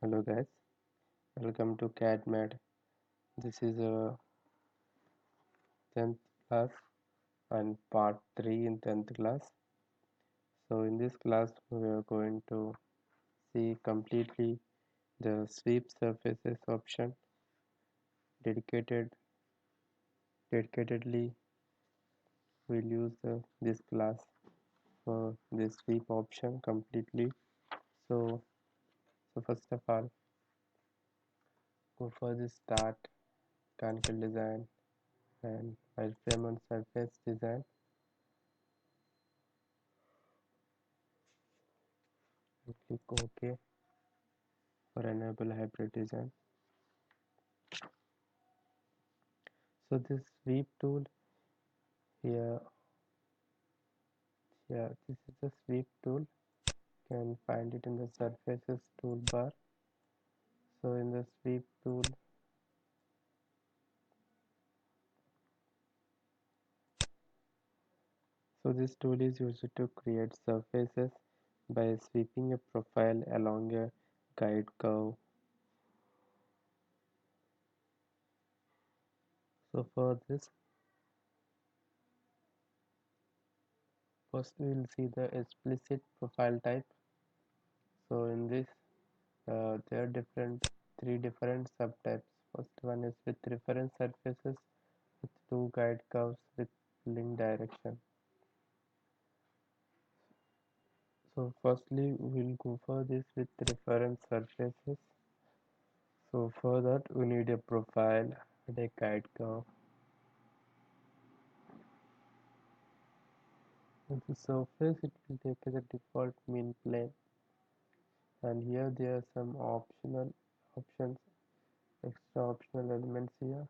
Hello guys, welcome to CADMAD. This is a 10th class and part 3 in 10th class. So in this class we are going to see completely the sweep surfaces option. Dedicatedly we'll use this class for this sweep option completely. So first of all, go for the start, conical design and wireframe on surface design and click OK for enable hybrid design. So this sweep tool here, this is the sweep tool. You can find it in the surfaces toolbar. So in the sweep tool, so this tool is used to create surfaces by sweeping a profile along a guide curve. So for this, first we will see the explicit profile type. So in this, there are three different subtypes. First one is with reference surfaces with two guide curves with link direction. So firstly we'll go for this with reference surfaces. So for that we need a profile and a guide curve. And the surface it will take as a default mean plane, and here there are some options, extra optional elements here.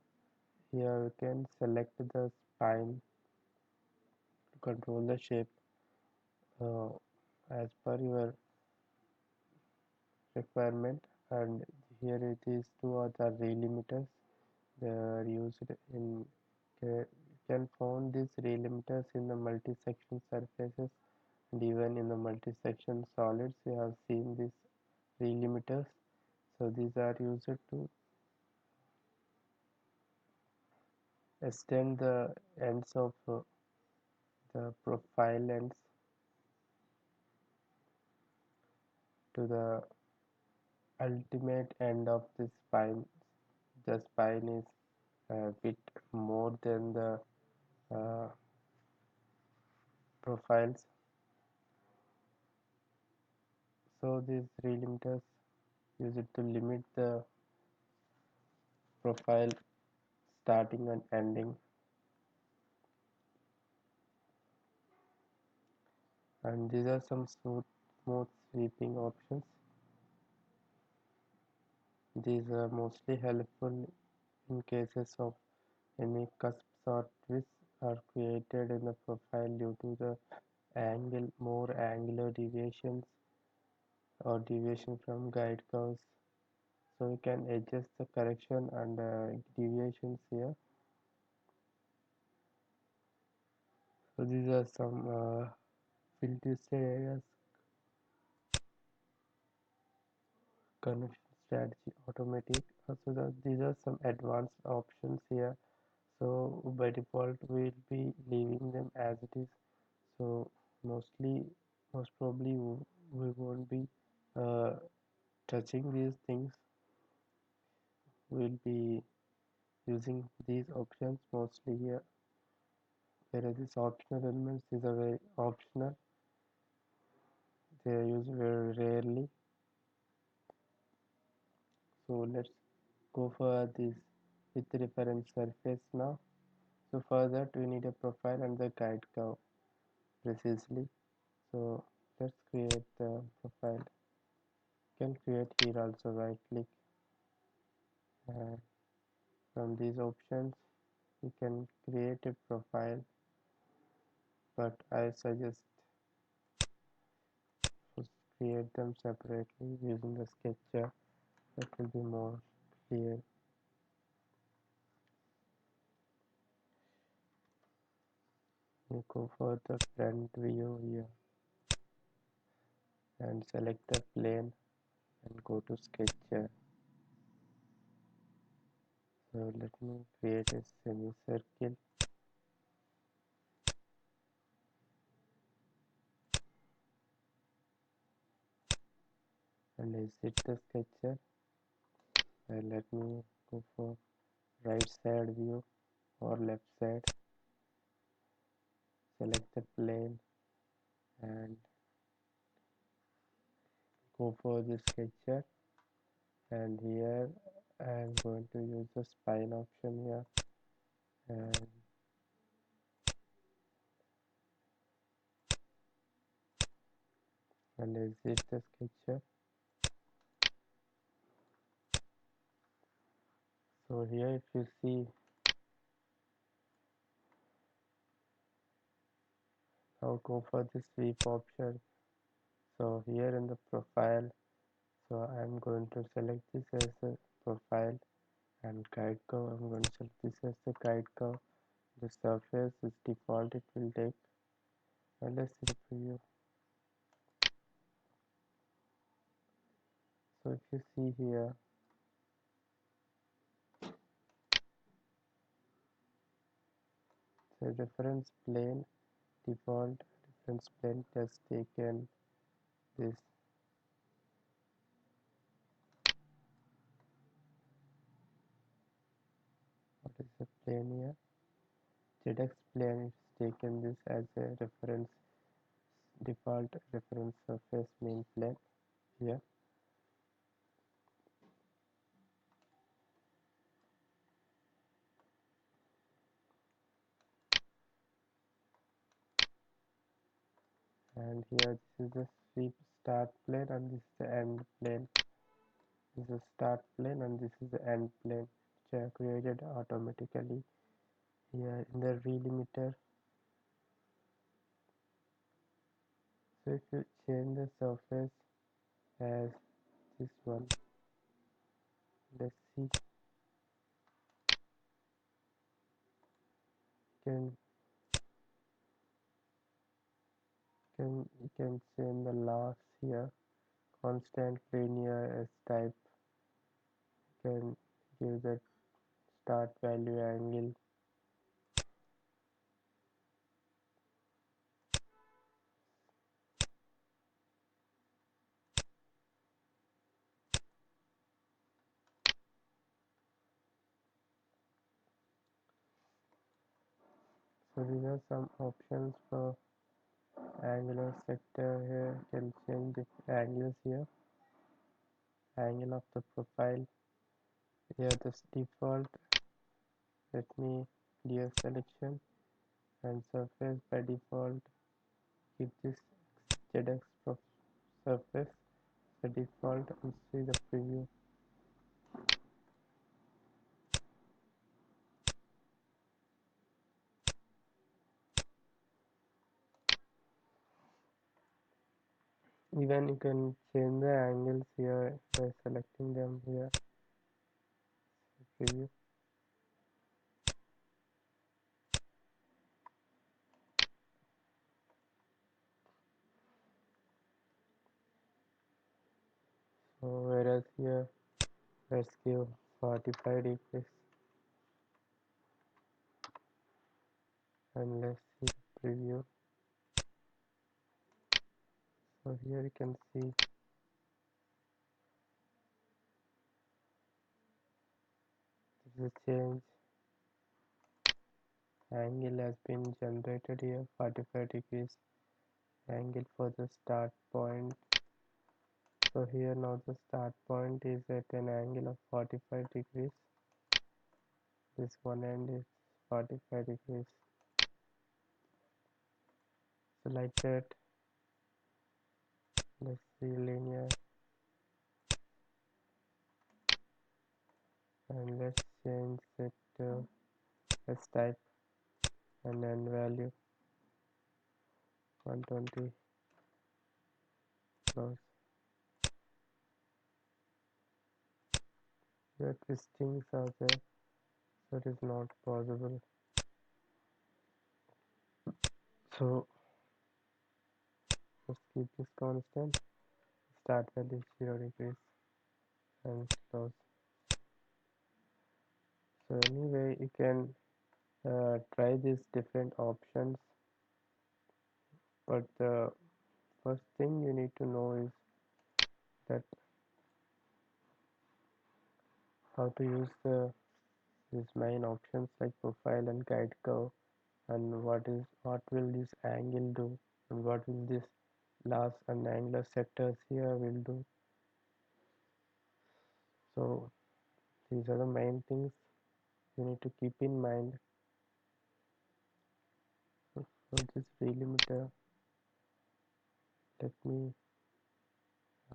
Here you can select the spine to control the shape uh, as per your requirement, and here it is two other relimiters. They are used in you can find these relimiters in the multi-section surfaces and even in the multi-section solids. We have seen these relimiters. So these are used to extend the ends of the profile ends to the ultimate end of the spine. The spine is a bit more than the uh, profiles. So these relimiters use it to limit the profile starting and ending, and these are some smooth sweeping options. These are mostly helpful in cases of any cusps or twists are created in the profile due to the more angular deviations or deviation from guide curves. So you can adjust the correction and deviations here. So these are some fill twisted areas, connection strategy, automatic. So these are some advanced options here. So by default we'll be leaving them as it is. So most probably we won't be uh, touching these things. We'll be using these options mostly here, whereas these optional elements, these are very optional. They are used very rarely. So let's go for this with reference surface now. So for that we need a profile and the guide curve precisely. So let's create the profile. You can create here also, right click, and from these options you can create a profile, but I suggest to create them separately using the sketcher. That will be more clear. You go for the front view here and select the plane and go to sketch. So let me create a semicircle and exit the sketcher. And let me go for right side view or left side. Select the plane and go for the sketcher, and here I am going to use the spine option here and exit the sketcher. So here if you see, now go for the sweep option. So here in the profile, so I'm going to select this as a profile, and guide curve, I'm going to select this as the guide curve. The surface is default, it will take, and let's see the preview. So if you see here, the reference plane default reference plane has taken this. What is the plane here? ZX plane is taken this as a reference, default reference surface main plane here. And here this is the sweep start plane, and this is the end plane. This is the start plane and this is the end plane, which are created automatically here in the relimiter. So if you change the surface as this one, let's see, can you can change the last here, constant linear as type, can give the start value angle. So these are some options for angular sector. Here can change the angles here, angle of the profile. Here this default, let me clear selection, and surface by default keep this ZX surface by default, and see the preview. Even you can change the angles here by selecting them here, preview. So whereas here let's give 45 degrees and let's see the preview. So here you can see the change, angle has been generated here, 45 degrees angle for the start point. So here now the start point is at an angle of 45 degrees. This one end is 45 degrees. So like that, let's see linear, and let's change it to let's type and end value 120 close. The twistings are there, so it is not possible. So let's keep this constant. Start value 0 degrees. and close. So anyway, you can try these different options, but the first thing you need to know is that how to use these main options like profile and guide curve, and what will this angle do, and what will this last and angular sectors here will do. So these are the main things you need to keep in mind. So this delimiter, let me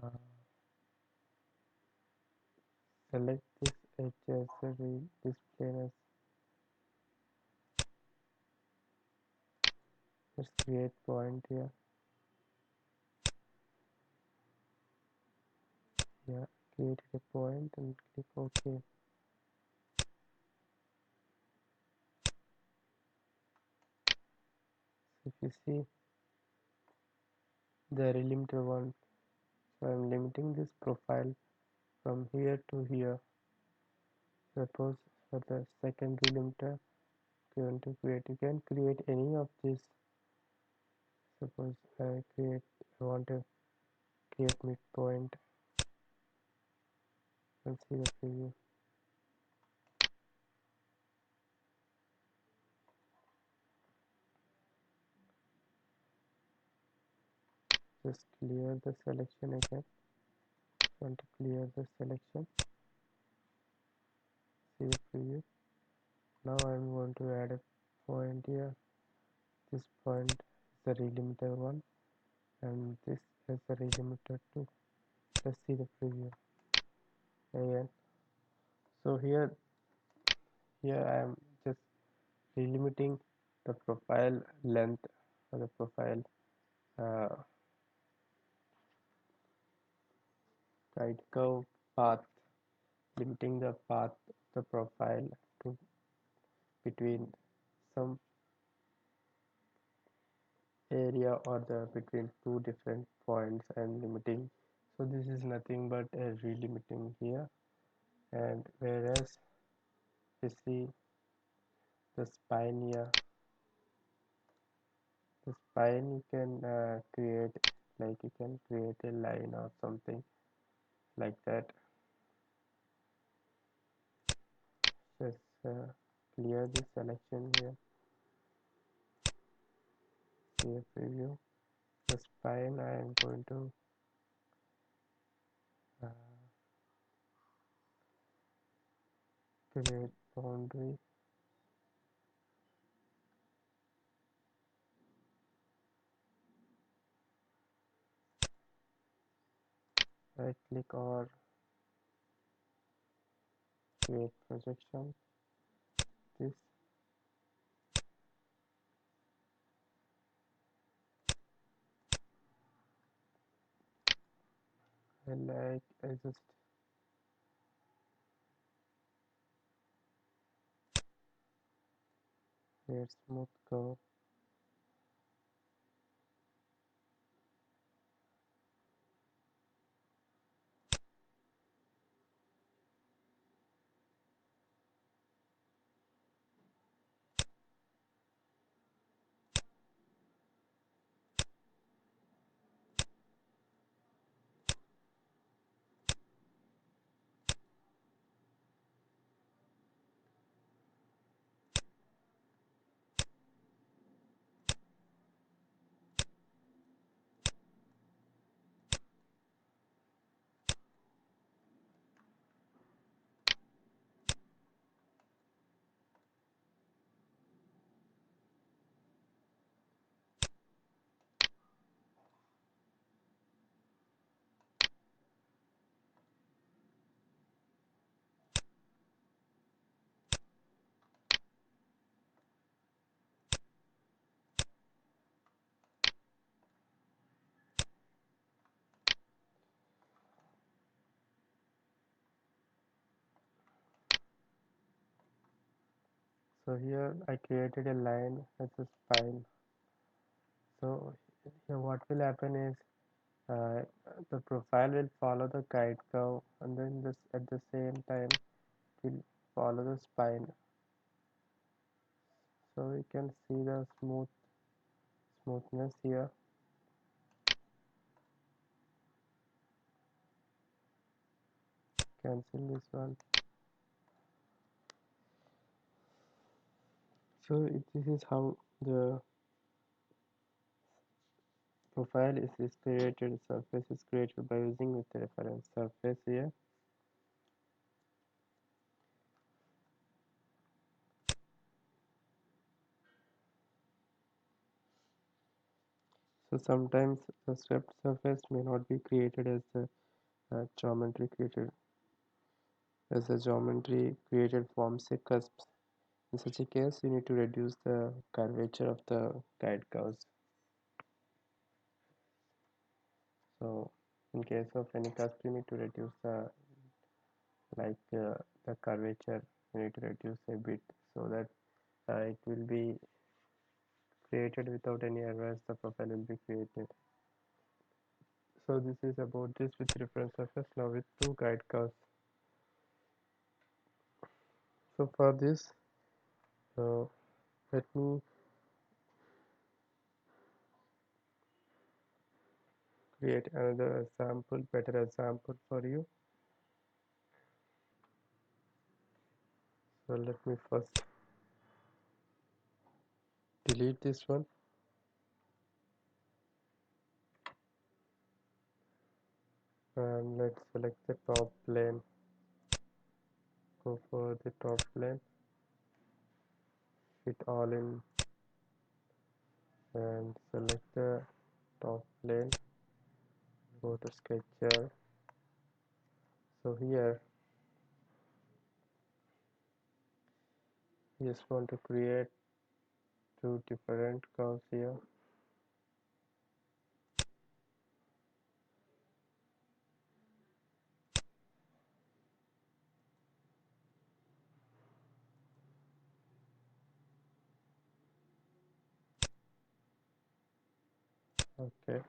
uh, select this edge as this plane as, let's create point here. Yeah, create a point and click OK. So if you see the delimiter one, so I'm limiting this profile from here to here. Suppose for the second delimiter you want to create, you can create any of this. Suppose I want to create midpoint and see the preview. Just clear the selection again. Want to clear the selection, see the preview. Now I'm going to add a point here. This point is the delimiter one, and this is the delimiter two. Let's see the preview again. So here I am just delimiting the profile length or the profile uh, guide curve path, limiting the path of the profile to between some area or the between two different points and limiting. So this is nothing but a relimiting here, and whereas you see the spine here, the spine you can create, like you can create a line or something like that. Just clear the selection here, see a preview. The spine I am going to uh, create boundary. Right click or create projection. This I just create smooth curve. So here I created a line as a spine. So here what will happen is uh, the profile will follow the guide curve, and then this at the same time will follow the spine, so we can see the smoothness here. Cancel this one. So this is how the profile is created. Surface is created by using with the reference surface here. So sometimes the swept surface may not be created as the geometry created as the geometry created forms a cusp. In such a case, you need to reduce the curvature of the guide curves. So in case of any cusp, you need to reduce the curvature. You need to reduce a bit so that it will be created without any errors. The profile will be created. So this is about this with reference surface. Now with two guide curves. So for this, uh, let me create another example, better example for you. So let me first delete this one, and let's select the top plane. Go for the top plane, fit all in, and select the top plane. Go to sketcher. So here we just want to create two different curves here. Okay,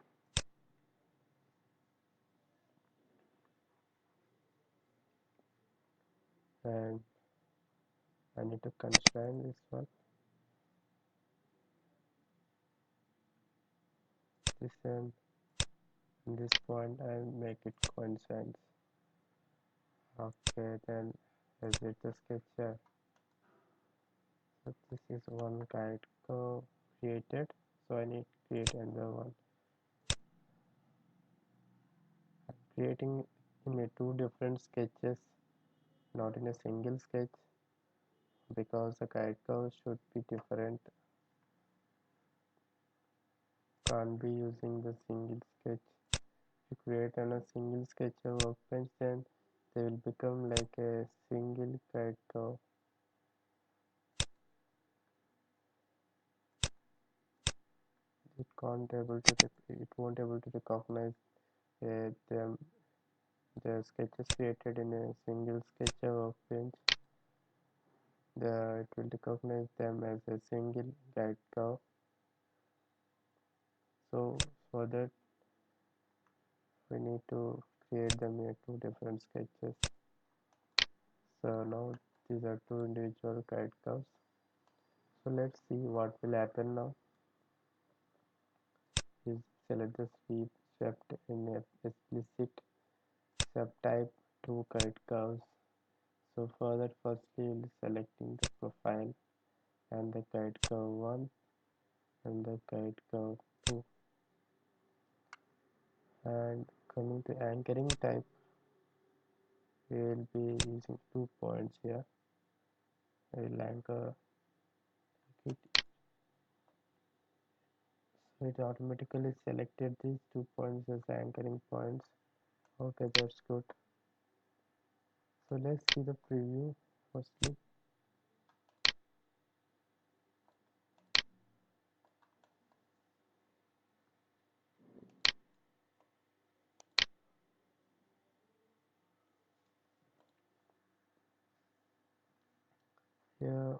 and I need to constrain this one, this and this point, and make it coincide. Okay, then exit the sketcher. So this is one guide curve created. So I need to create another one. I'm creating in a two different sketches, not in a single sketch, because the guide curve should be different. Can't be using the single sketch. If you create on a single sketch or workbench, then they will become like a single guide curve. It won't able to recognize them the sketches created in a single sketch or workbench. It will recognize them as a single guide curve. So for that we need to create them in two different sketches. So now these are two individual guide curves. So let's see what will happen now. Is select the swept in a explicit subtype two guide curves. So for that, firstly we'll selecting the profile and the guide curve 1 and the guide curve 2, and coming to anchoring type, we will be using 2 points here. I will anchor it, so it automatically selected these 2 points as anchoring points. Okay, that's good. So let's see the preview firstly. Here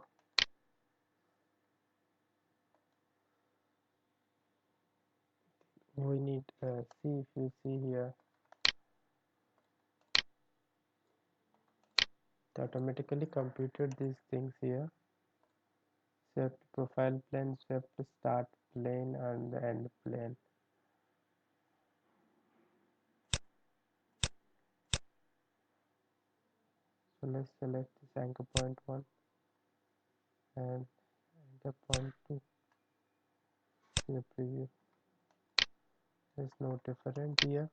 we need see if you see here, it automatically computed these things here. Swept profile plane, swept start plane and the end plane. So let's select this anchor point 1 and anchor point 2. See the preview. There's no different here.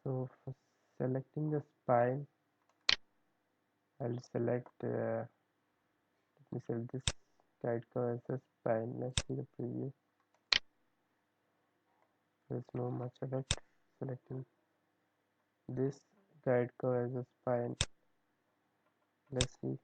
So for selecting the spine, I'll select let me select this guide curve as a spine. Let's see the preview. There's no much effect. Selecting this guide curve as a spine. Let's see.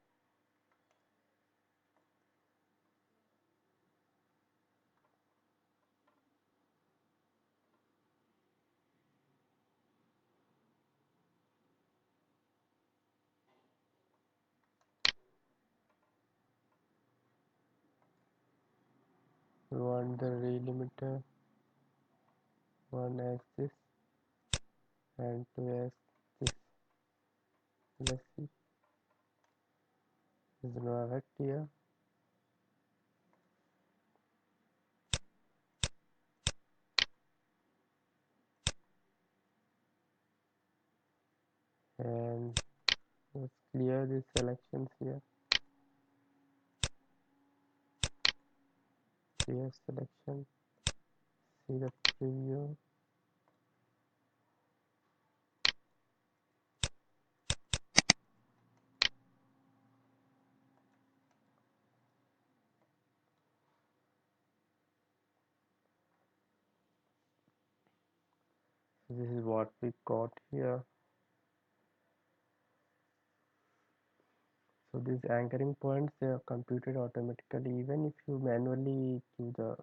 We want the relimiter one as this and two as this. Let's see. There's no effect here. And let's clear these selections here. Clear selection. See the preview. So this is what we got here. So these anchoring points, they are computed automatically. Even if you manually do the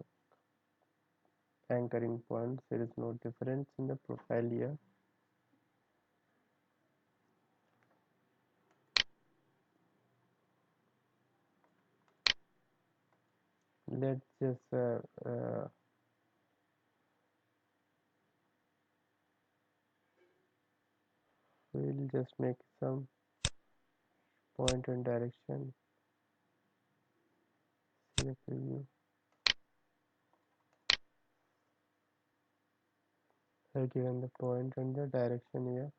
anchoring points, there is no difference in the profile here. Let's just we'll just make some point and direction. See the preview. I've given the point and the direction here.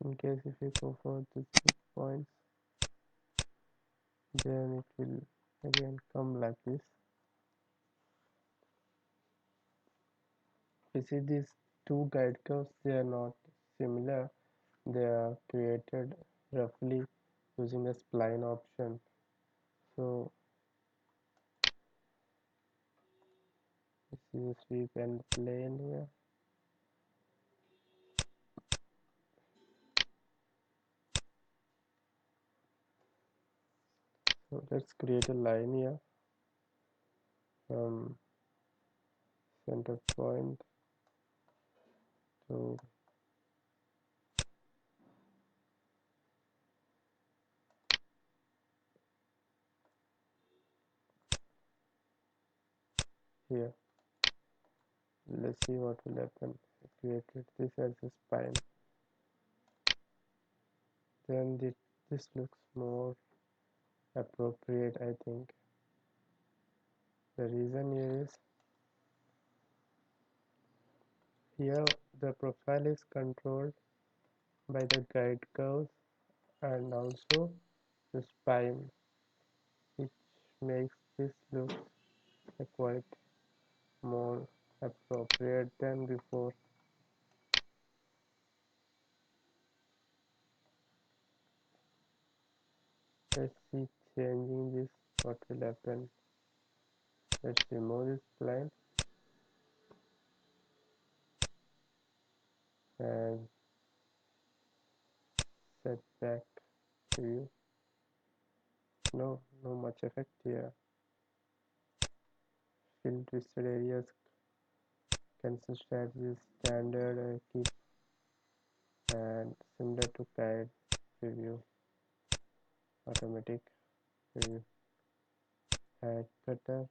In case if you go for these 6 points, then it will again come like this. You see these two guide curves, they are not similar. They are created roughly using the spline option. So this is a sweep and plane here. So let's create a line here from center point to here. Let's see what will happen. I created this as a spine. Then this looks more appropriate, I think. The reason here is here the profile is controlled by the guide curves and also the spine, which makes this look quite more appropriate than before. Let's see changing this, what will happen. Let's remove this line and set back view. No much effect here. Fill twisted areas cancel strategy is standard keep and similar to guide preview automatic preview add cutter.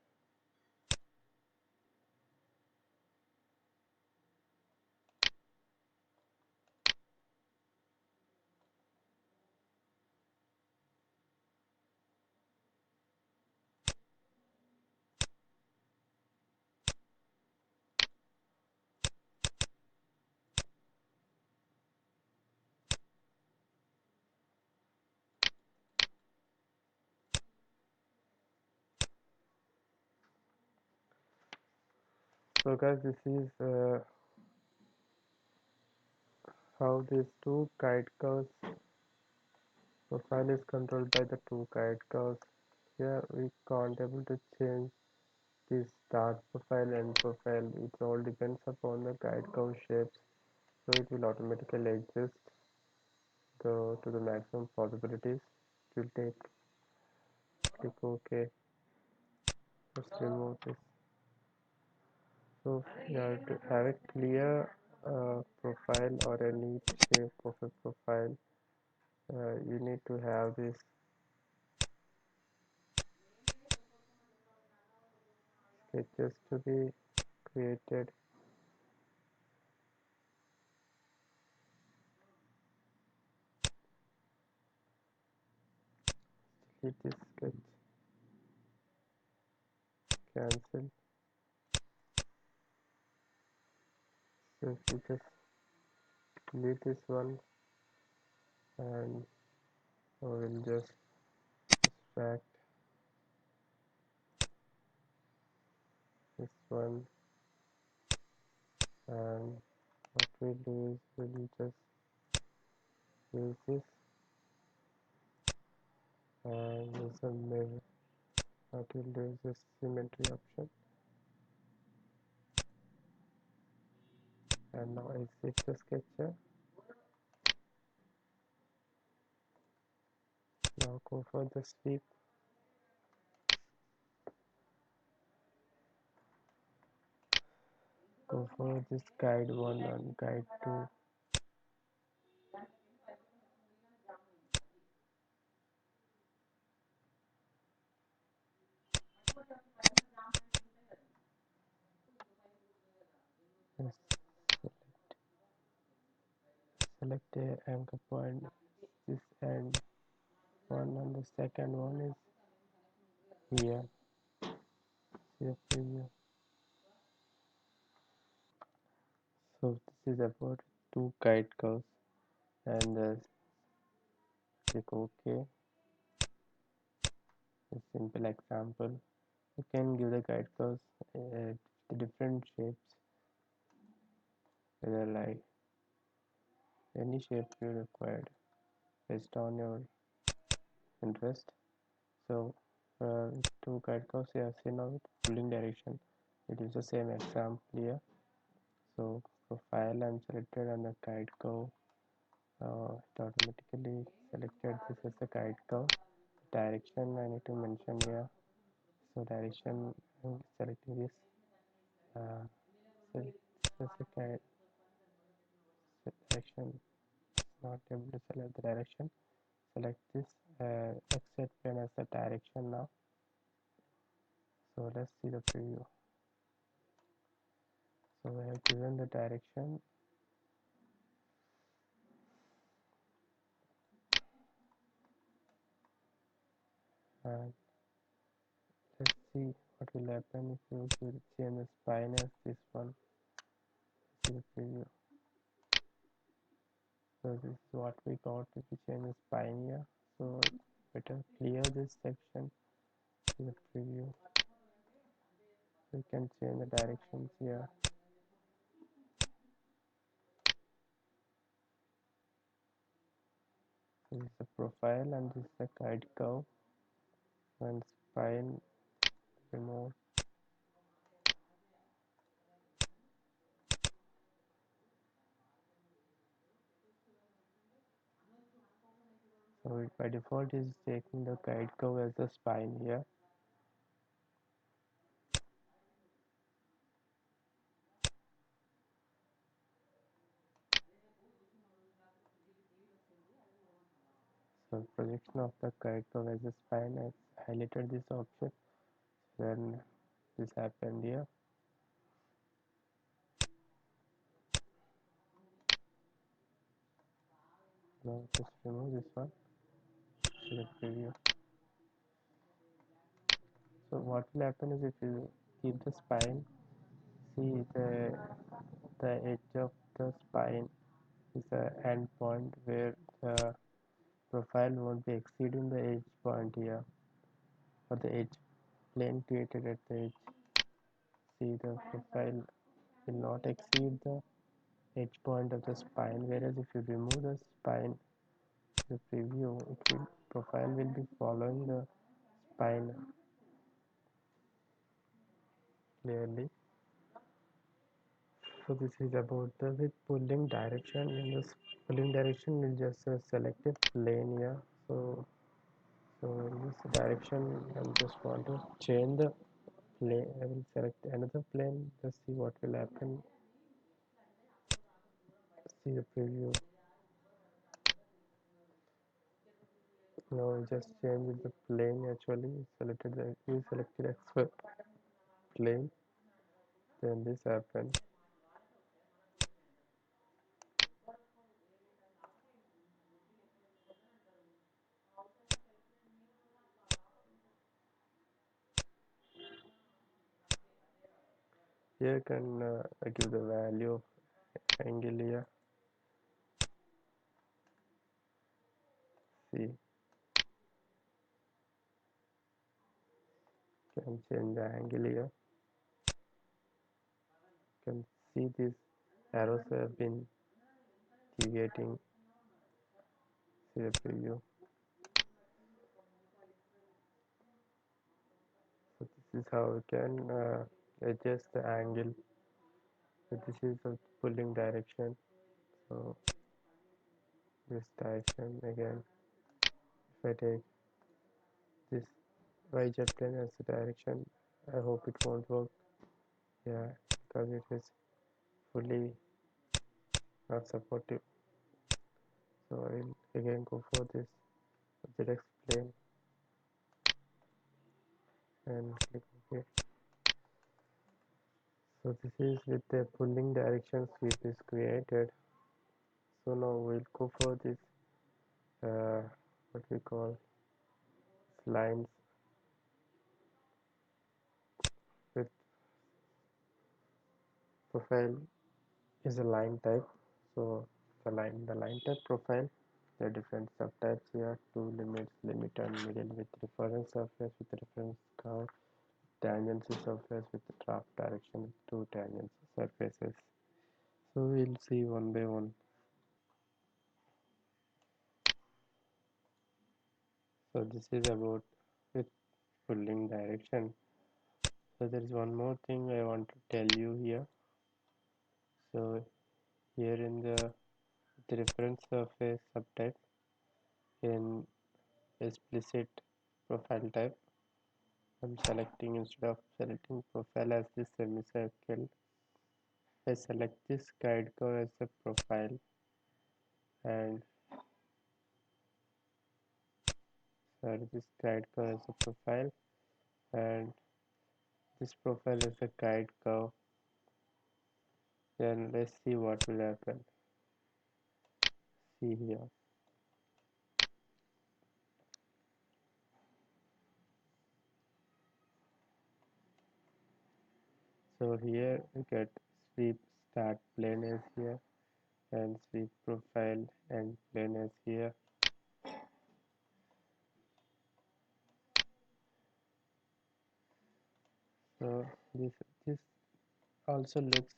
So guys, this is how these two guide curves profile is controlled by the two guide curves. Here we can't able to change this start profile and profile. It all depends upon the guide curve shapes, so it will automatically adjust to the maximum possibilities. It will take click OK. Let's remove this. So you have to have a clear profile or a neat shape of a profile. You need to have this sketches to be created. Delete this sketch, cancel. So if you just delete this one and we'll just extract this one, and what we'll do is we'll just use this and use a mirror. What we'll do is this symmetry option, and now exit the sketcher. Now go for the sweep, go for this guide 1 and guide 2. Yes, select a anchor point, this end one, and the second one is here. See the preview. So this is about two guide curves, and click OK. A simple example. You can give the guide curves the different shapes, whether like any shape you required based on your interest. So two guide curves you have seen now with pulling direction. It is the same example here. So profile I'm selected and the guide curve. It automatically selected this as a guide curve. Direction I need to mention here. So direction I'm selecting this. So this is a guide direction. Not able to select the direction. Select this exit plane as the direction now. So let's see the preview. So I have given the direction, and let's see what will happen if you change the spine as this one. See the preview. So this is what we got if we change the spine here. So better clear this section. See the preview. We can change the directions here. This is the profile and this is the guide curve. And spine remove. So it by default is taking the guide curve as the spine here. projection of the guide curve as a spine. I highlighted this option. Then this happened here. Now just remove this one. Select preview. So what will happen is if you keep the spine, see the edge of the spine is the end point where the profile won't be exceeding the edge point here, or the edge plane created at the edge. See, the profile will not exceed the edge point of the spine, whereas if you remove the spine, the preview, profile will be following the spine clearly. So this is about the with pulling direction. In this pulling direction, we'll just select a plane here. So in this direction, I just want to change the plane. I will select another plane. Just see what will happen. See the preview. Now just change the plane. Actually, we selected expert plane. Then this happened. Here can give the value of angle here. See, can change the angle here. Can see these arrows have been deviating. See the preview. So this is how we can adjust the angle. So this is the pulling direction. So this direction again. If I take this YZ plane as the direction, I hope it won't work. Yeah, because it is fully not supportive. So I'll again go for this ZX plane and click OK. So this is with the pulling direction sweep is created. So now we'll go for this what we call lines with profile is a line type. So the line type profile, there are different subtypes here: two limits, limit and middle with reference surface with reference curve, tangency surface with draft direction with two tangency surfaces. So we'll see one by one. So this is about with pulling direction. So there is one more thing I want to tell you here. So here in the reference surface subtype in explicit profile type, I'm selecting, instead of selecting profile as this semicircle, I select this guide curve as a profile, and sorry, this guide curve as a profile, and this profile as a guide curve. Then let's see what will happen. See here. So here we get sweep start plane as here, and sweep profile and plane as here. So this also looks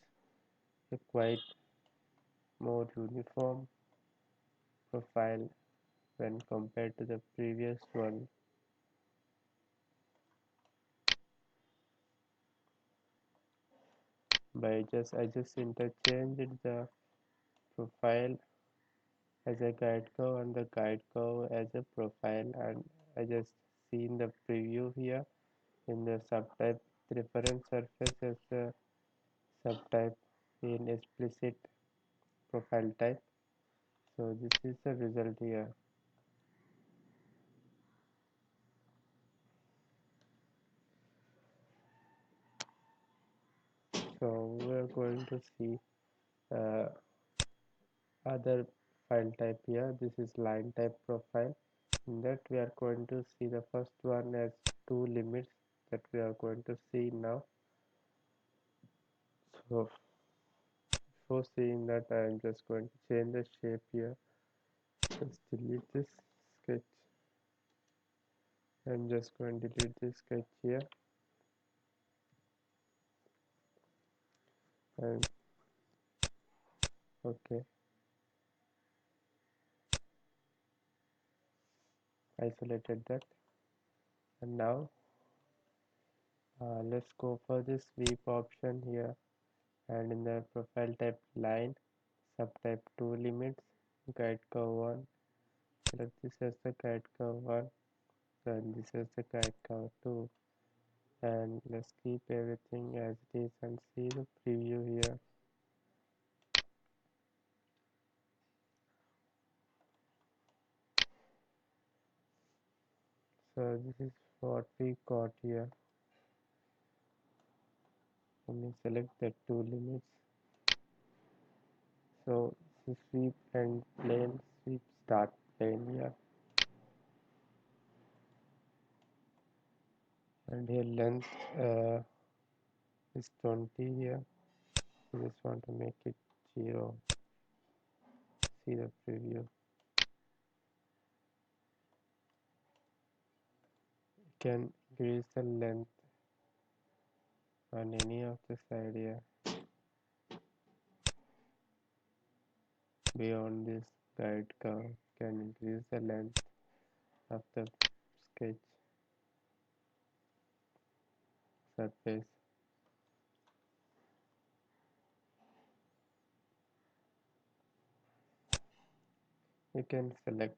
a quite more uniform profile when compared to the previous one. I just interchanged the profile as a guide curve and the guide curve as a profile, and I just seen the preview here in the subtype reference surface as the subtype in explicit profile type. So this is the result here. So we're going to see uh, other file type here. This is line type profile. In that we are going to see the first one as two limits that we are going to see now. So before seeing that, I am just going to change the shape here. Let's delete this sketch. I'm just going to delete this sketch here, and okay, isolated that. And now let's go for this sweep option here, and in the profile type line, subtype 2 limits, guide curve 1. Select this as the guide curve 1, and this is the guide curve 2. And let's keep everything as it is and see the preview here. So this is what we got here. Let me select the two limits. So this sweep and plane, sweep start plane here, and here length is 20 here. I just want to make it 0. See the preview. You can increase the length on any of the side here. Beyond this guide curve, you can increase the length of the sketch surface. You can select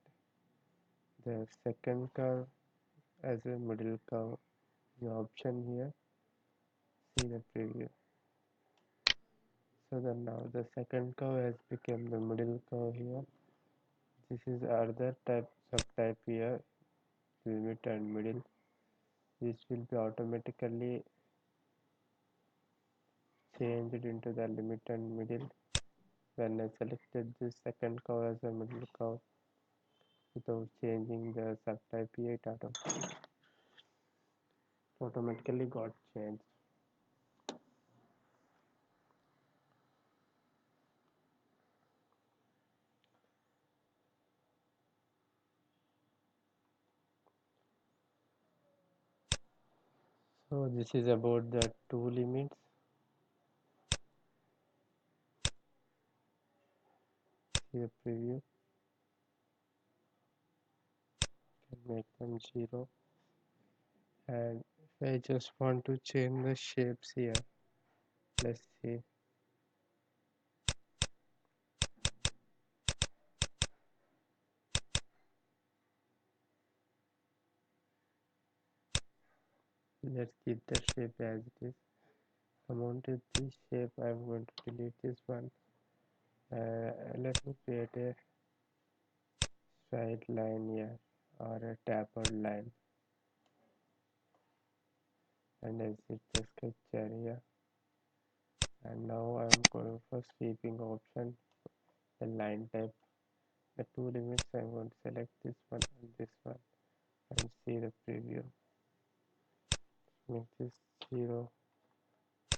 the second curve as a middle curve. The option here. See the preview. So then now the second curve has become the middle curve here. This is other type subtype here, limit and middle. This will be automatically changed into the limit and middle when I selected this second curve as a middle curve without changing the subtype here. It automatically got changed. So this is about the two limits. See the preview. Can make them 0. And if I just want to change the shapes here, let's see. Let's keep the shape as it is. Come on to this shape. I'm going to delete this one. Let me create a straight line here or a tapered line and exit the sketch area. And now I'm going for sweeping option, the line type, the two limits. I'm going to select this one and this one and see the preview. Make this 0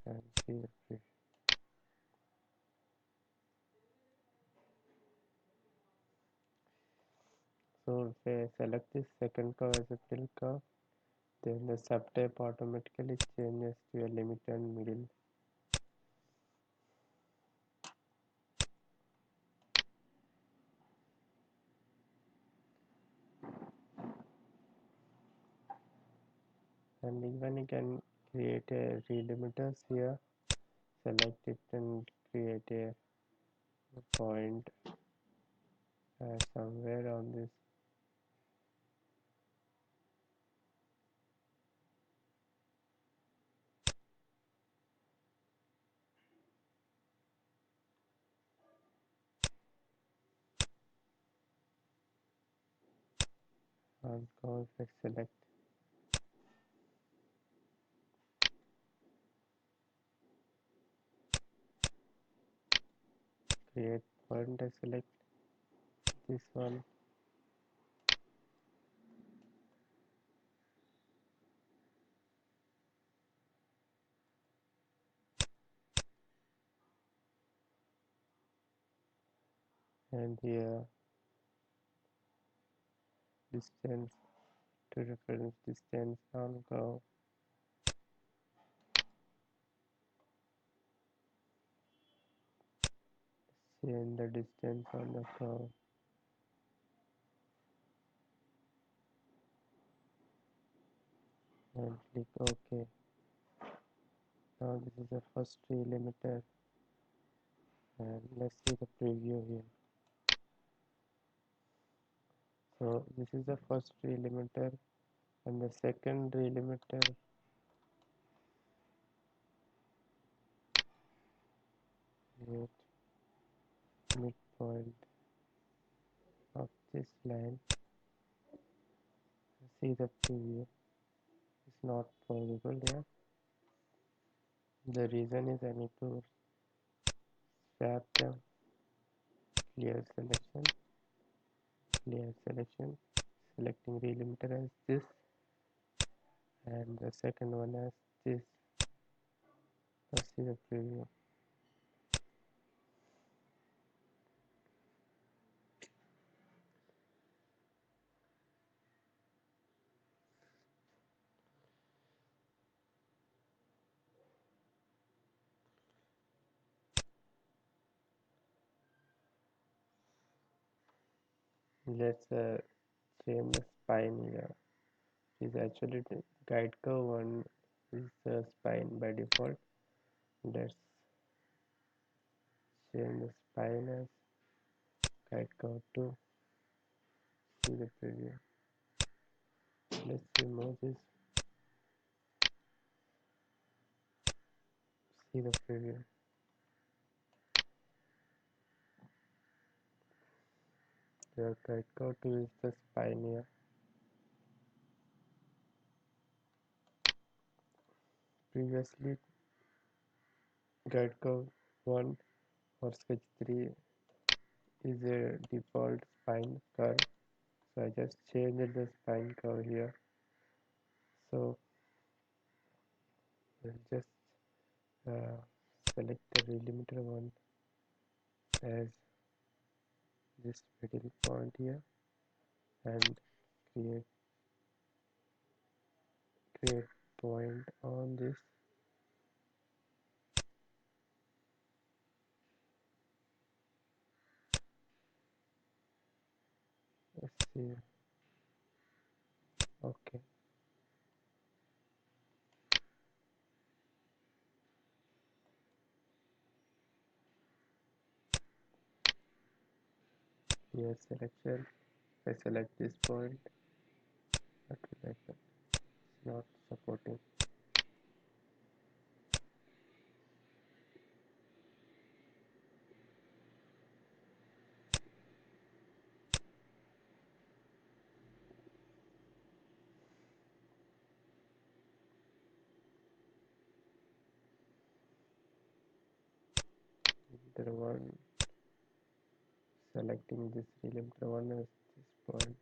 and see the preview. So if I select this second curve as a fill curve, then the subtype automatically changes to a limit and middle. And even you can create a relimiters here, select it and create a point somewhere on this. And go select. create point. I select this one, and here distance to reference distance on curve, change the distance on the curve, and click OK. Now this is the first tree limiter, and let's see the preview here. So this is the first tree limiter, and the second tree limiter at midpoint of this line. See the preview. It's not possible here. The reason is I need to swap them. Clear selection, selecting relimiter as this, and the second one as this. Let's see the preview. Let's change the spine here. Is actually the guide curve one is the spine by default. Let's change the spine as guide curve 2. See the preview. Let's remove this. See the preview. The guide curve 2 is the spine here. Previously, guide curve 1 or sketch 3 is a default spine curve. So I just changed the spine curve here. So we'll just select the relimiter one as this middle point here, and create point on this. Let's see. Okay. Here selection. I select this point, but like that. It's not supporting. The one selecting this relimiter one as this point.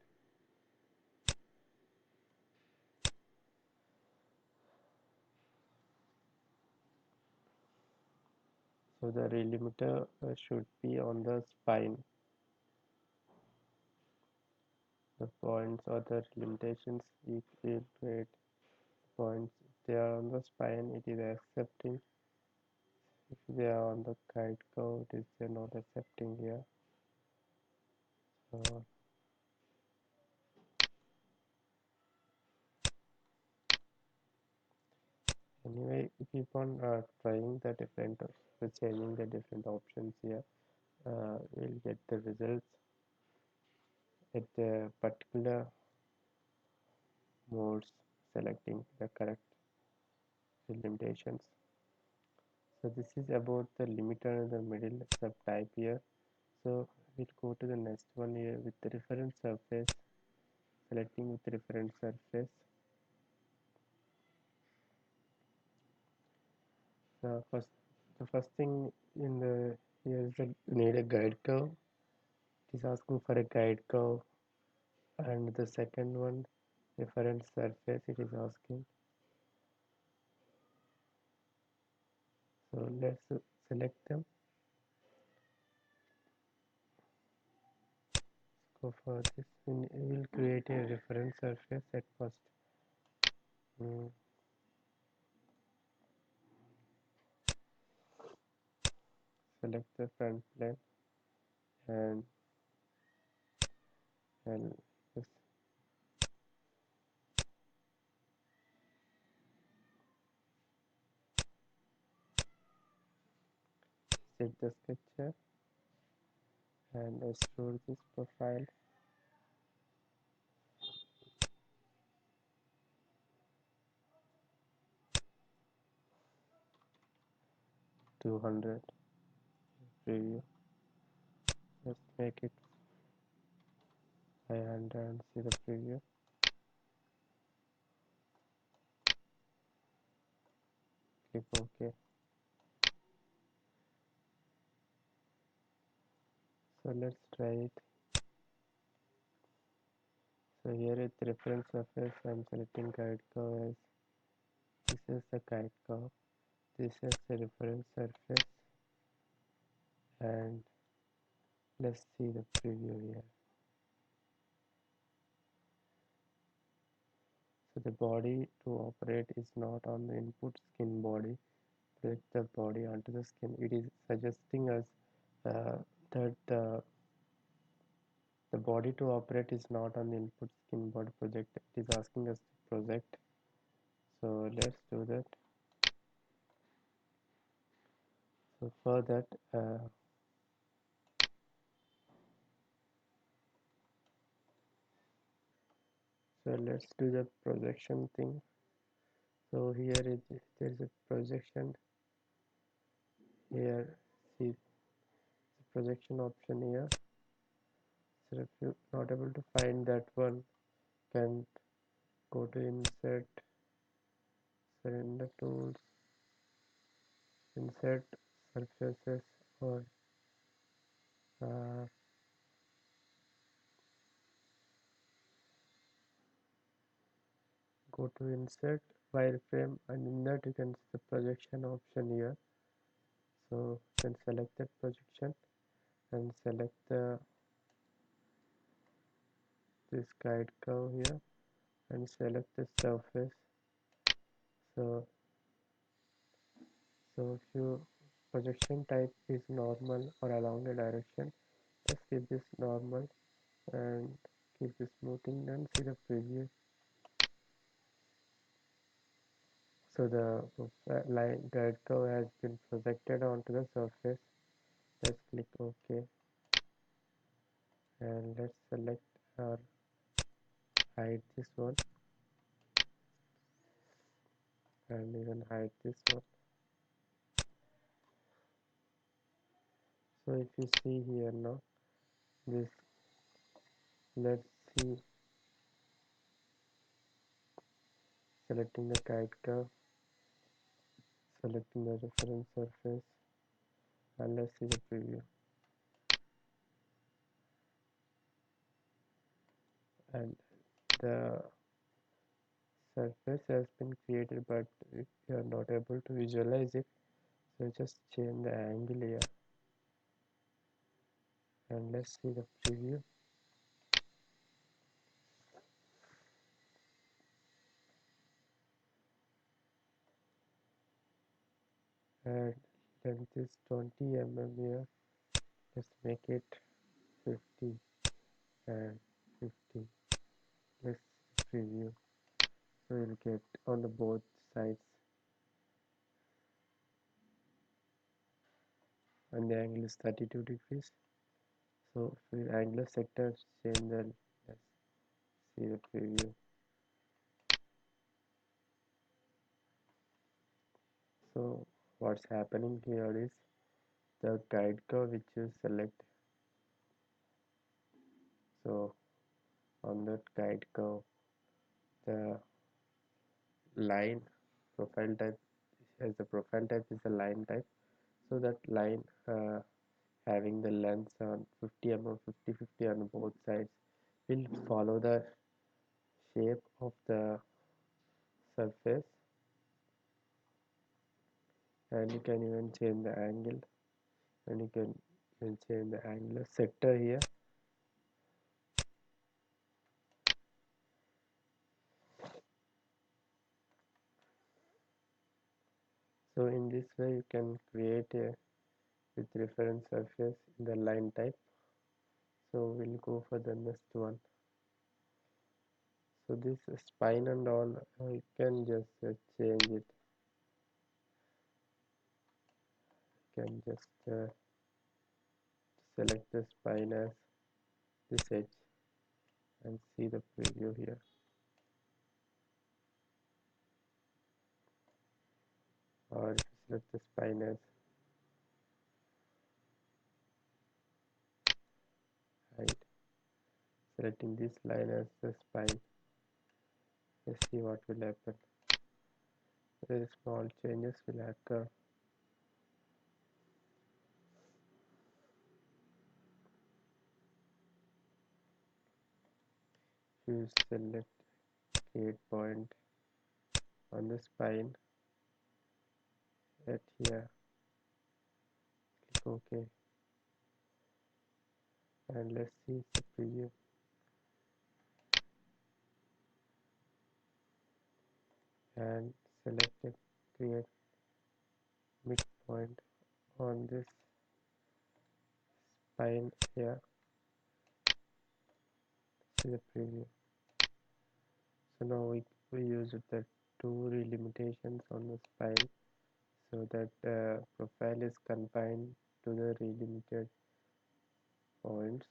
So the relimiter should be on the spine. The points or the limitations you will create points. If they are on the spine, it is accepting. If they are on the guide curve, it is not accepting here. So anyway, keep on trying the different, changing the different options here. We'll get the results at the particular modes, selecting the correct limitations. So this is about the limiter and the middle subtype here. So we'll go to the next one here with the reference surface, selecting with the reference surface. The first thing in the Here is the need a guide curve. It is asking for a guide curve, and the second one, reference surface, it is asking. So let's select them. Go for this. We will create a reference surface at first. Mm, Select the front plane and just set the sketcher and extrude this profile 200. Preview. Let's make it 500 and see the preview. Click OK. So let's try it. So here at reference surface, I'm selecting guide curve as this is the guide curve. This is the reference surface, and let's see the preview here. So the body to operate is not on the input skin body. Project the body onto the skin. It is suggesting us that the body to operate is not on the input skin body project. It is asking us to project. So let's do that. So for that, so let's do the projection thing. So here there is a projection. Here, see the projection option here. So if you're not able to find that one, can go to insert, surrender tools, insert surfaces, or uh, go to insert wireframe, and in that you can see the projection option here. So you can select that projection and select this guide curve here and select the surface. So so if your projection type is normal or along a direction, just keep this normal and keep this smoothing and see the preview. So the line guide curve has been projected onto the surface. Let's click OK, and let's select or hide this one, and even hide this one. So if you see here now, this, let's see, selecting the guide curve, selecting the reference surface, and let's see the preview. And the surface has been created, but if you are not able to visualize it, so just change the angle here, and let's see the preview. And length is 20 here. Let's make it 50 and 50. Let's preview. So you'll get on the both sides, and the angle is 32 degrees. So for angular sector, change the, let's see the preview. So what's happening here is the guide curve which you select. So on that guide curve, the line profile type, as the profile type is a line type, so that line having the length on 50 mm, 50-50 on both sides, will follow the shape of the surface, and you can even change the angle, and you can even change the angular sector here. So in this way you can create a with reference surface in the line type. So we'll go for the next one. So this spine and all, you can just change it. You can just select the spine as this edge and see the preview here. Or if you select the spine as height, selecting this line as the spine, let's see what will happen. Very small changes will occur. You select create point on the spine at here, click OK, and let's see the preview. And select it, create midpoint on this spine here, see the preview. So now we use the two relimitations on the spine, so that the profile is confined to the relimited points.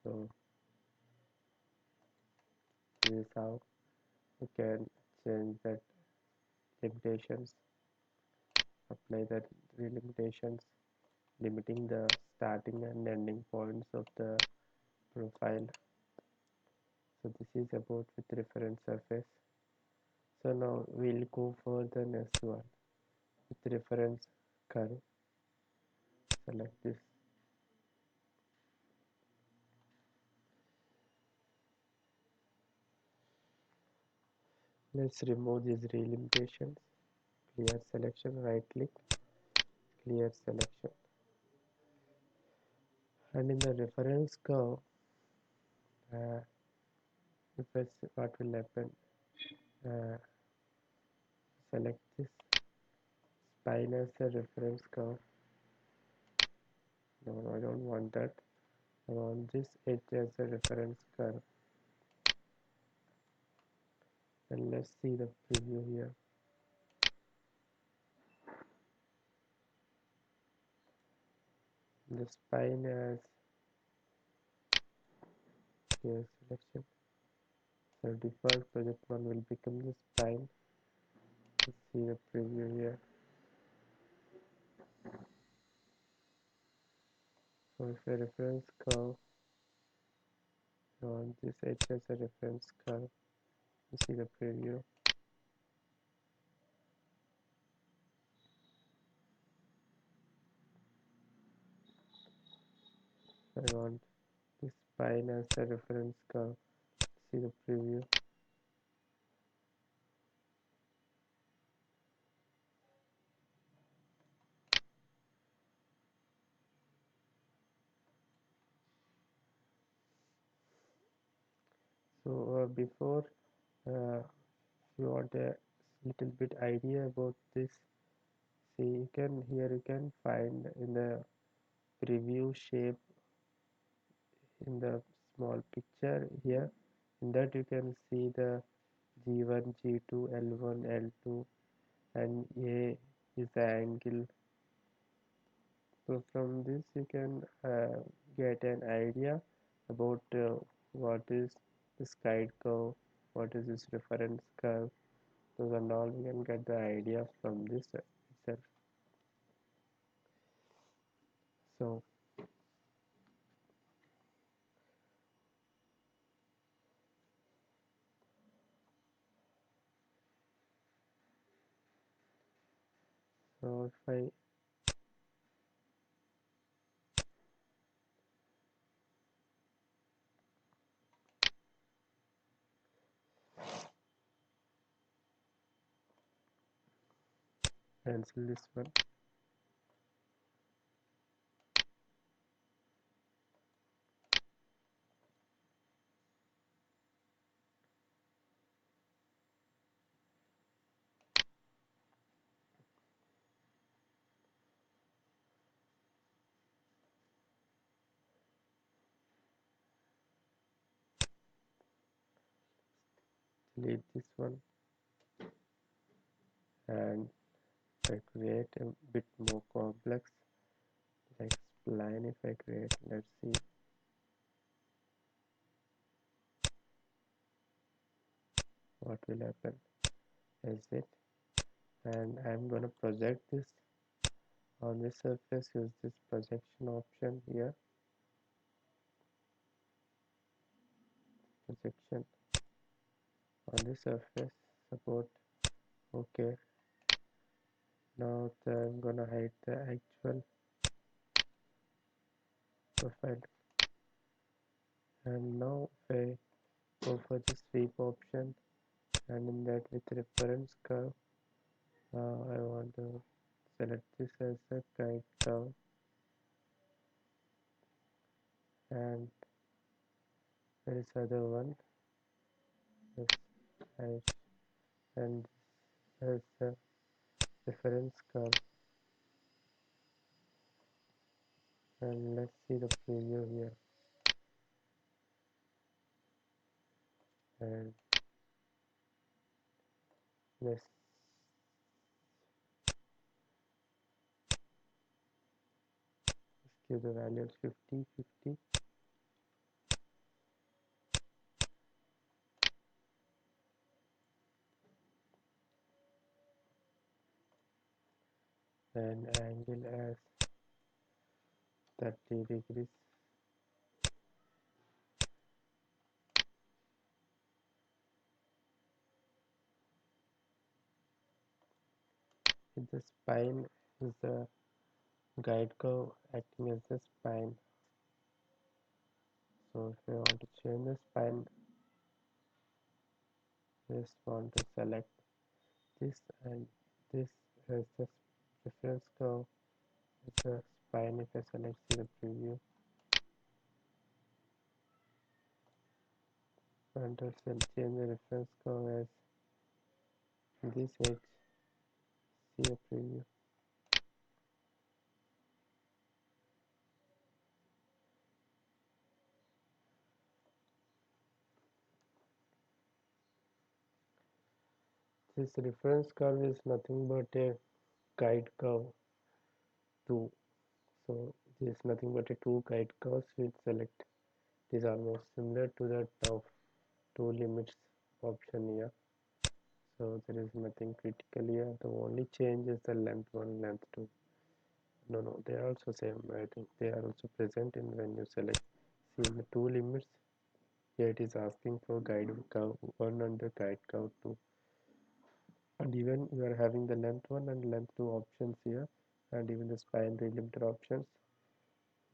So this is how you can change that limitations, apply that relimitations, limiting the starting and ending points of the profile. So this is about with reference surface. So now we'll go for the next one with reference curve. Select this. Let's remove these relimitations. Clear selection, right click, clear selection. And in the reference curve, if I see what will happen, select this spine as a reference curve. No, I don't want that. I want this edge as a reference curve. And let's see the preview here. The spine as clear selection. So default project one will become the spine. Let's see the preview here. So if a reference curve, I want this edge as a reference curve. You see the preview. I want this spine as a reference curve. See the preview. So before, if you want a little bit idea about this, see you can find in the preview shape in the small picture here. In that you can see the G1, G2, L1, L2, and A is the angle. So from this you can get an idea about what is this guide curve, what is this reference curve. Those and all we can get the idea from this itself. So if I cancel this one. Delete this one, and if I create a bit more complex like spline, if I create, let's see what will happen. Is it, and I'm gonna project this on the surface. Use this projection option here, projection on the surface, support. Okay, now I'm gonna hide the actual profile, and now if I go for the sweep option, and in that with reference curve, I want to select this as a guide curve, and there is other one, this hash, and as a reference curve, and let's see the preview here, and let's give the value 50, 50, and angle as 30 degrees. With the spine is the guide curve acting as the spine. So if I want to change the spine, just want to select this and this as the reference curve as the spine. If I select, see the preview, and also change the reference curve as this edge, see a preview. This reference curve is nothing but a guide curve 2. So this is nothing but a 2 guide curves with select. It is almost similar to the top 2 limits option here. So there is nothing critical here. The only change is the length 1, length 2. No, they are also same. I think they are also present in when you select. See the 2 limits. Here it is asking for guide curve 1 and the guide curve 2. And even you are having the length 1 and length 2 options here, and even the spine delimiter options,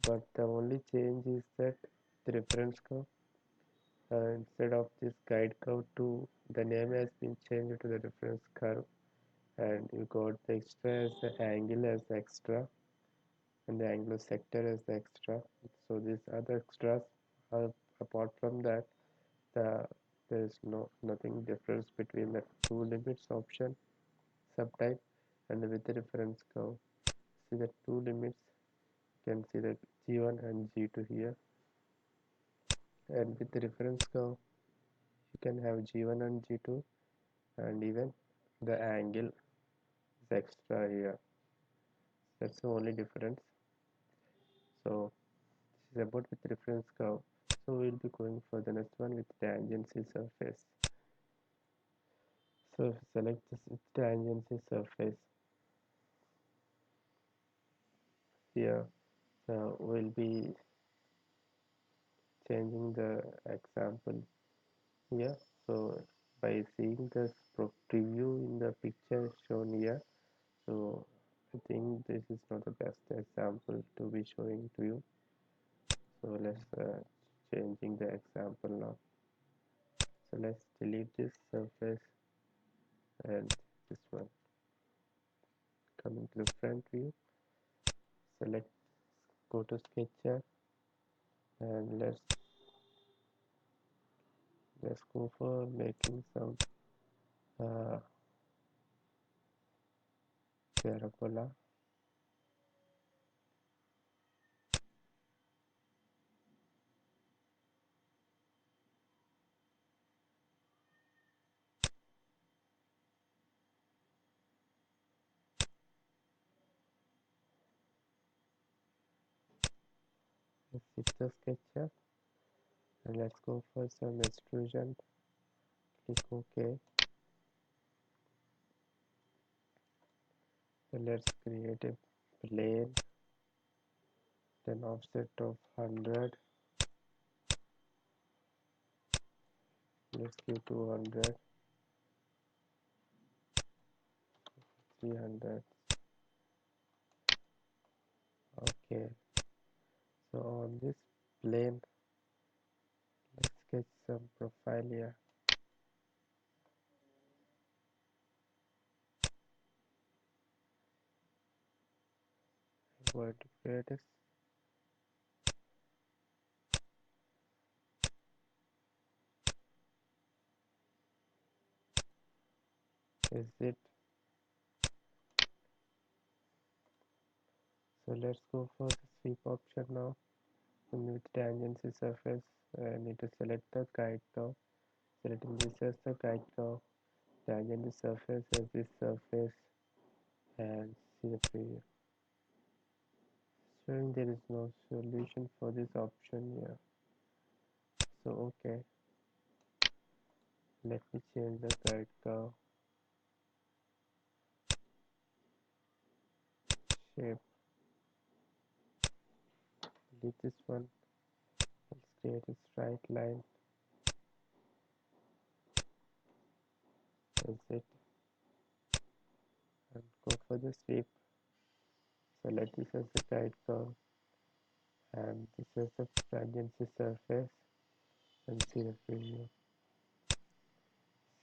but the only change is that the reference curve, instead of this guide curve 2, the name has been changed to the reference curve, and you got the extra as the angle as the extra, and the angular sector as the extra. So these other extras are, apart from that, the there is nothing difference between the 2 limits option subtype and with the reference curve. See the 2 limits, you can see the G1 and G2 here, and with the reference curve you can have G1 and G2, and even the angle is extra here. That's the only difference. So this is about with reference curve. So we'll be going for the next one with tangency surface. So select this with tangency surface here. So we'll be changing the example here. So by seeing the preview in the picture shown here, so I think this is not the best example to be showing to you. So let's changing the example now. So let's delete this surface and this one. Coming to the front view, select, go to sketcher, and let's go for making some uh, parabola. Let's hit the sketcher, and let's go for some extrusion. Click OK. So let's create a plane, then offset of 100. Let's give 200, 300. Okay. So on this plane, let's sketch some profile here. I'm going to create this. Is it? So let's go for the sweep option now. And with tangency surface, I need to select the guide curve. Selecting this as the guide curve, tangent surface as this surface, and see the preview. Showing there is no solution for this option here. So okay, let me change the guide curve shape. Delete this one. Let's create a straight line. Exit and go for the sweep. Select this as the guide curve and this is the tangency surface, and see the preview.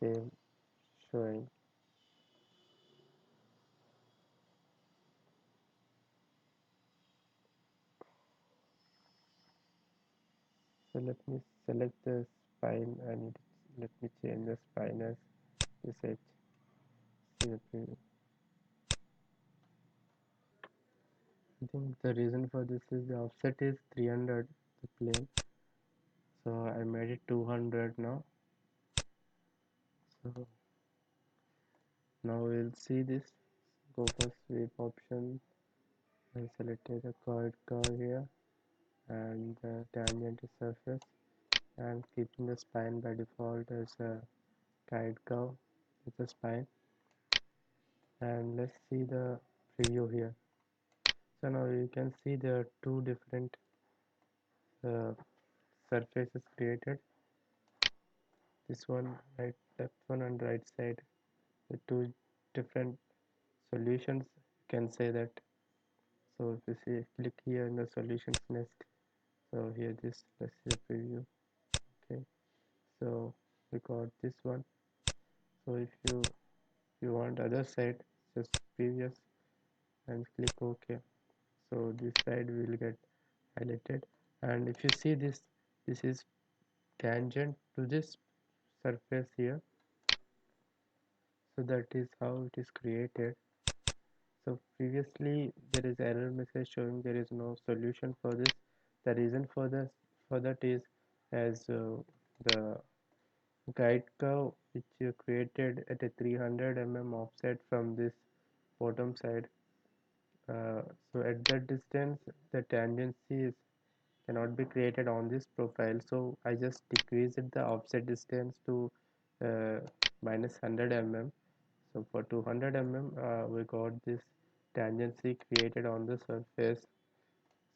Same showing. So let me select the spine. Let me change the spine as this edge. See the preview. I think the reason for this is the offset is 300 the plane. So I made it 200 now. So now we'll see this. Go for sweep option and select the chord curve here and the tangent surface, and keeping the spine by default as a guide curve with the spine. And let's see the preview here. So now you can see there are two different uh, surfaces created. This one right, left one and right side, the two different solutions, you can say that. So if you see, click here in the solutions nest. So here this, let's see the preview. Okay, so we got this one. So if you want other side, just previous and click OK. So this side will get highlighted, and if you see this, this is tangent to this surface here. So that is how it is created. So previously there is error message showing there is no solution for this. The reason for this, for that is, as the guide curve which you created at a 300 offset from this bottom side, so at that distance the tangency cannot be created on this profile. So I just decreased the offset distance to uh, minus 100 So for 200 we got this tangency created on the surface.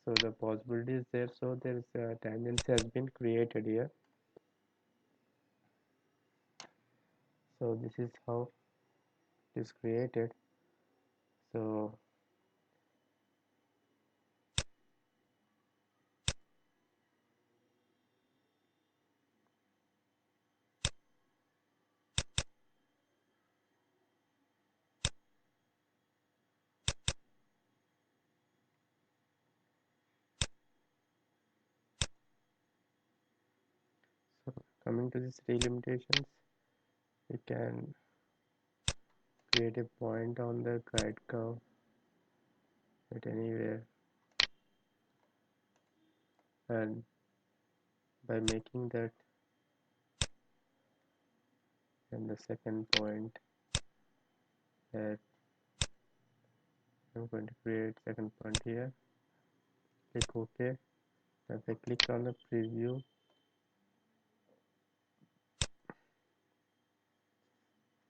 So the possibility is there, so there is a tangency has been created here. So this is how it is created. So Coming to this relimitations, you can create a point on the guide curve at anywhere, and by making that and the second point that I'm going to create second point here, click OK. As I click on the preview,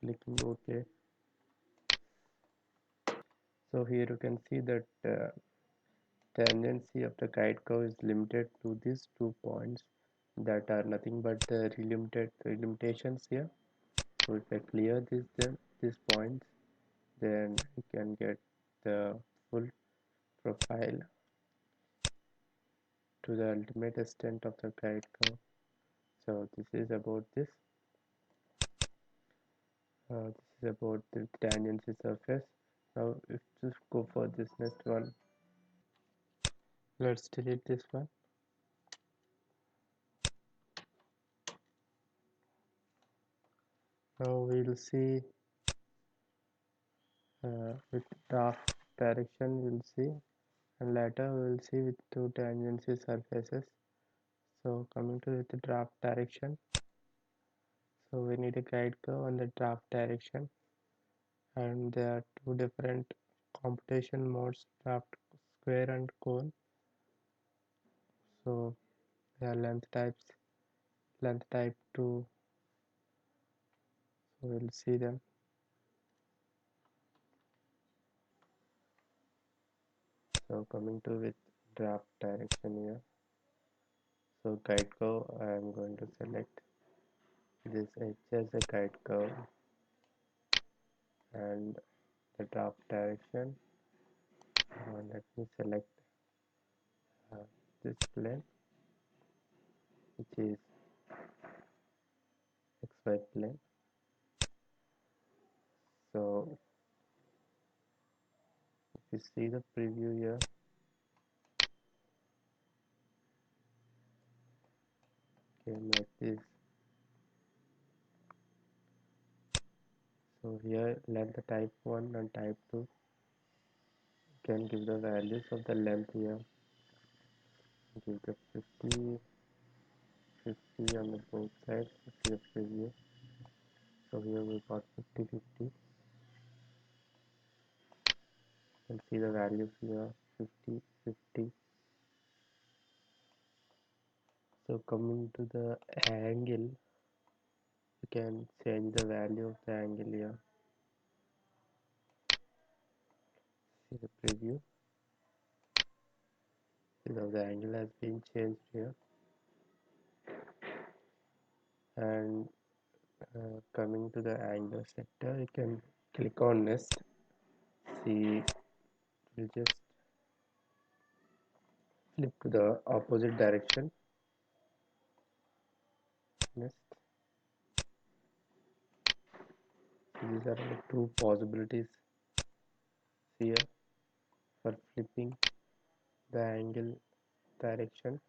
clicking OK, so here you can see that tangency of the guide curve is limited to these 2 points that are nothing but the relimitations here. So if I clear these points, then you can get the full profile to the ultimate extent of the guide curve. So this is about this. This is about the tangency surface. Now if just go for this next one, let's delete this one. Now we'll see with draft direction, we'll see, and later we'll see with two tangency surfaces. So coming to the draft direction, so we need a guide curve on the draft direction, and there are two different computation modes, draft square and cone. So there are length type 2, so we'll see them. So coming to with draft direction here, so guide curve, I am going to select this edge as a guide curve, and the draft direction, let me select uh, this plane, which is XY plane. So if you see the preview here, okay, like this. So here length type 1 and type 2 can give the values of the length here. Give the 50 on the both sides. See the preview. So here we got 50. And see the values here, 50. So coming to the angle, you can change the value of the angle here. See the preview. See now the angle has been changed here. And coming to the angle sector, you can click on nest. See, we'll just flip to the opposite direction. Nest. These are the two possibilities here for flipping the angle direction.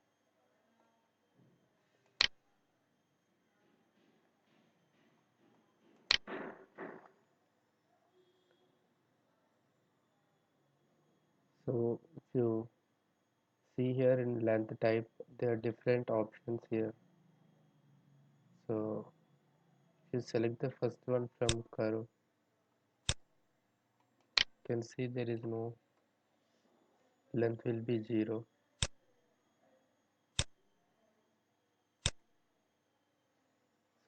So if you see here in length type, there are different options here. So if you select the first one from curve, you can see there is no length, will be 0.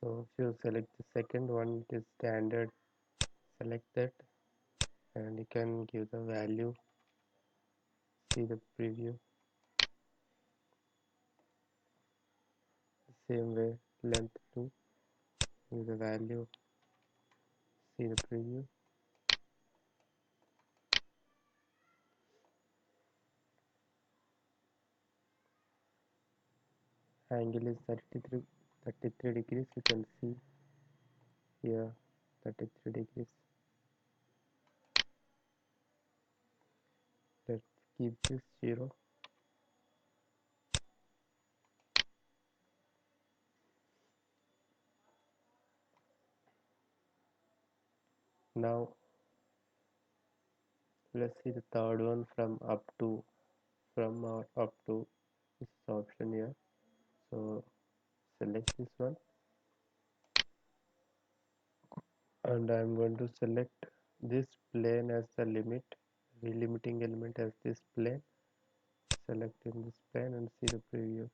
So if you select the second one, it is standard. Select that, and you can give the value. See the preview. The same way, length 2. Give the value. See the preview. Angle is 33 degrees. You can see here 33 degrees. Let's keep this 0. Now let's see the third one, from up to, from or up to. This is option here. So select this one, and I'm going to select this plane as the limit, relimiting element as this plane. Select in this plane and see the preview.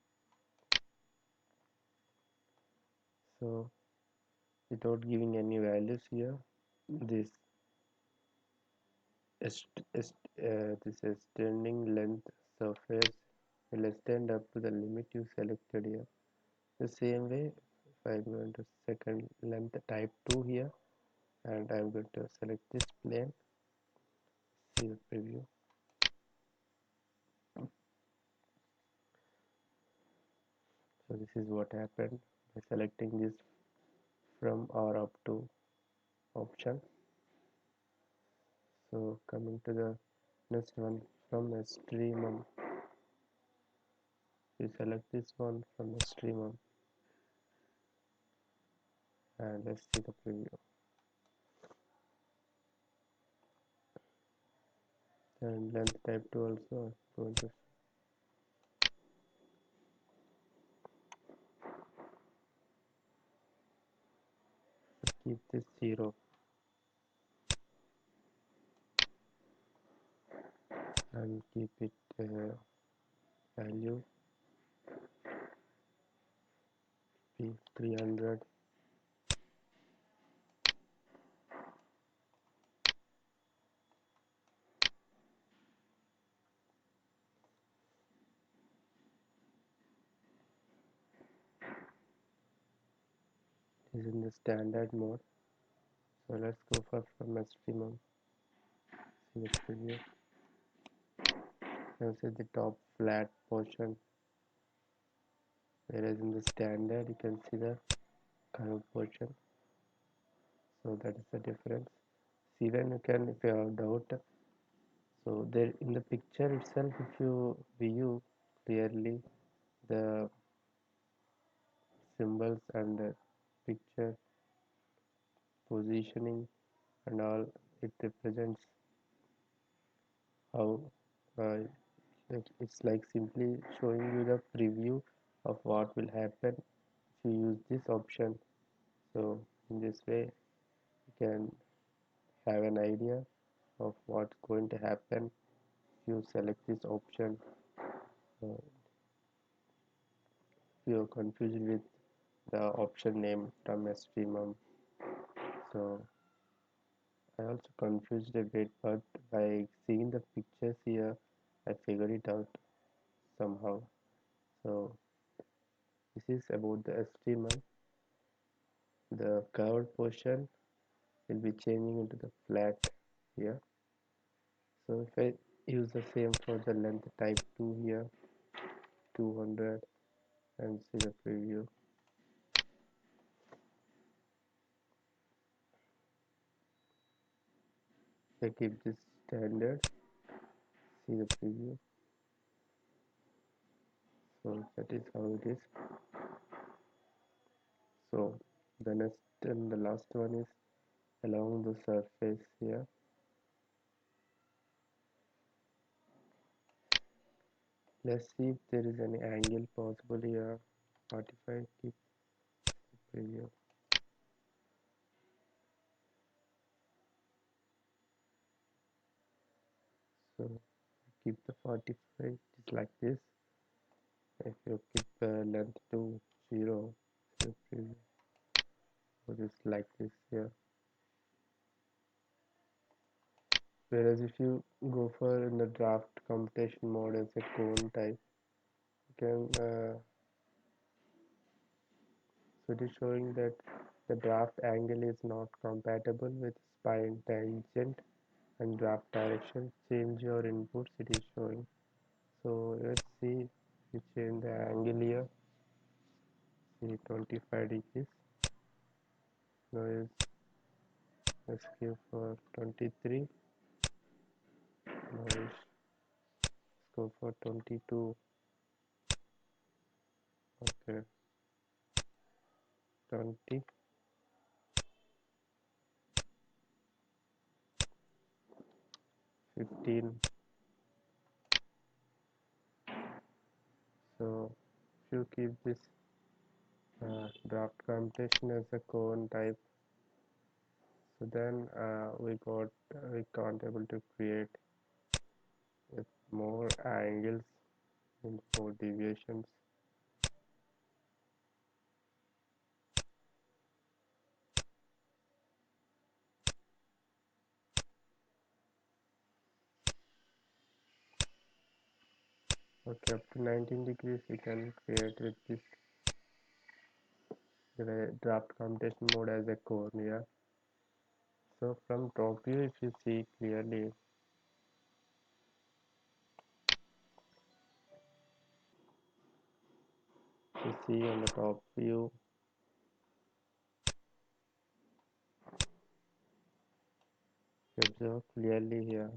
So without giving any values here, this this extending length surface will extend up to the limit you selected here. The same way, if I'm going to second length type 2 here, and I'm going to select this plane, see the preview. So this is what happened by selecting this from or up to option. So coming to the next one, from extremum, we select this one from extremum, and let's see the preview. And length type 2 also I'm going to keep this 0 and keep it value be 300. Is in the standard mode. So let's go for from extremum. See the preview. Now see the top flat portion, whereas in the standard you can see the curved portion. So that is the difference. See, when you can, if you have doubt, so there in the picture itself, if you view clearly the symbols and the picture positioning and all, it represents how it's like simply showing you the preview of what will happen if you use this option. So in this way you can have an idea of what's going to happen if you select this option. If you're confused with the option name from extremum, so I also confused a bit, but by seeing the pictures here I figured it out somehow. So this is about the extremum. The curved portion will be changing into the flat here. So if I use the same for the length type 2 here, 200, and see the preview. I keep this standard, see the preview. So that is how it is. So the next and the last one is along the surface here. Let's see if there is any angle possible here. 45, keep the preview. So keep the 45 just like this. If you keep length to 0, so preview. So just like this here. Whereas if you go for in the draft computation mode as a cone type, you can so it is showing that the draft angle is not compatible with spine tangent and draft direction. Change your inputs, it is showing. So let's see, we change the angle here, see 25 degrees. Now let's give for 23. Now let's go for 22. Okay, 20. 15. So if you keep this draft computation as a cone type, so then we can't able to create with more angles and more deviations. Okay, up to 19 degrees we can create with this draft computation mode as a cone. Yeah. So from top view, if you see clearly, you see on the top view, you observe clearly here.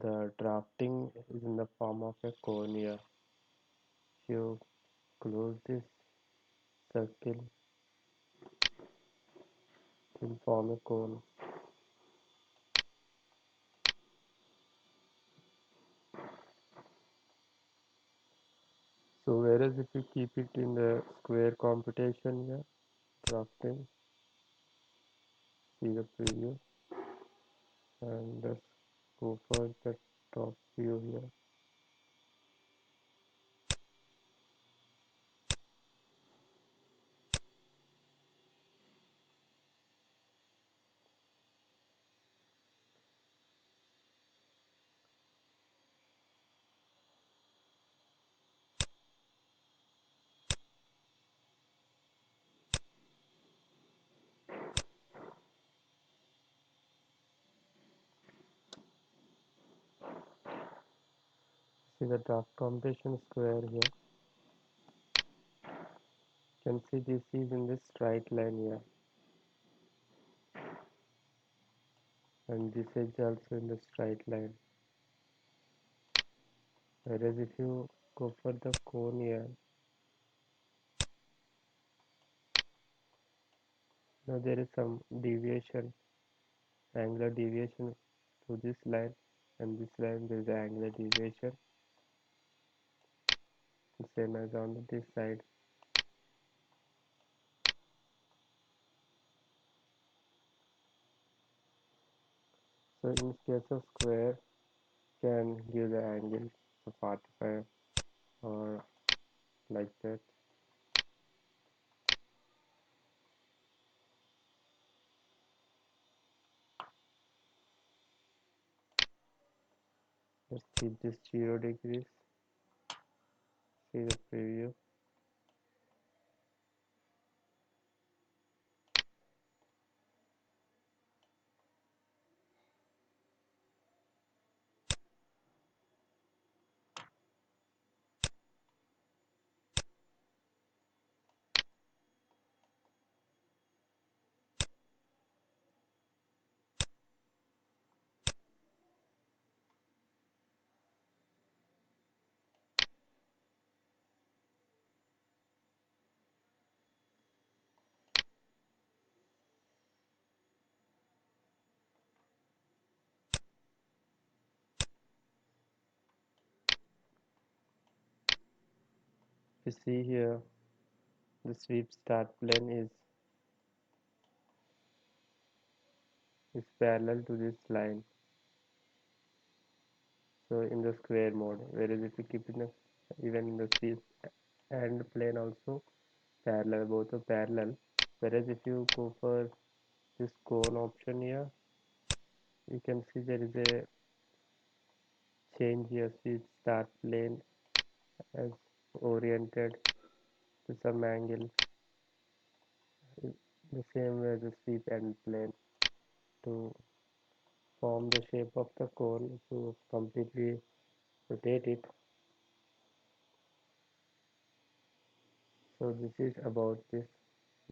The drafting is in the form of a cone here. If you close this circle, it will form a cone. So whereas if you keep it in the square computation here, drafting, see the preview, and let's go for the top view here. See the draft computation square here. You can see this is in this straight line here, and this edge also in the straight line. Whereas if you go for the cone here, now there is some deviation, angular deviation to this line, and this line there is angular deviation, same as on this side. So in case of square, can give the angle of 45 or like that. Let's keep this 0 degrees. See the preview. You see here, the sweep start plane is parallel to this line. So in the square mode, whereas if you keep it in the, even in the sweep and plane also parallel, both are parallel. Whereas if you go for this cone option here, you can see there is a change here. Sweep start plane as oriented to some angle, the same way as the sweep end plane to form the shape of the cone to completely rotate it. So this is about this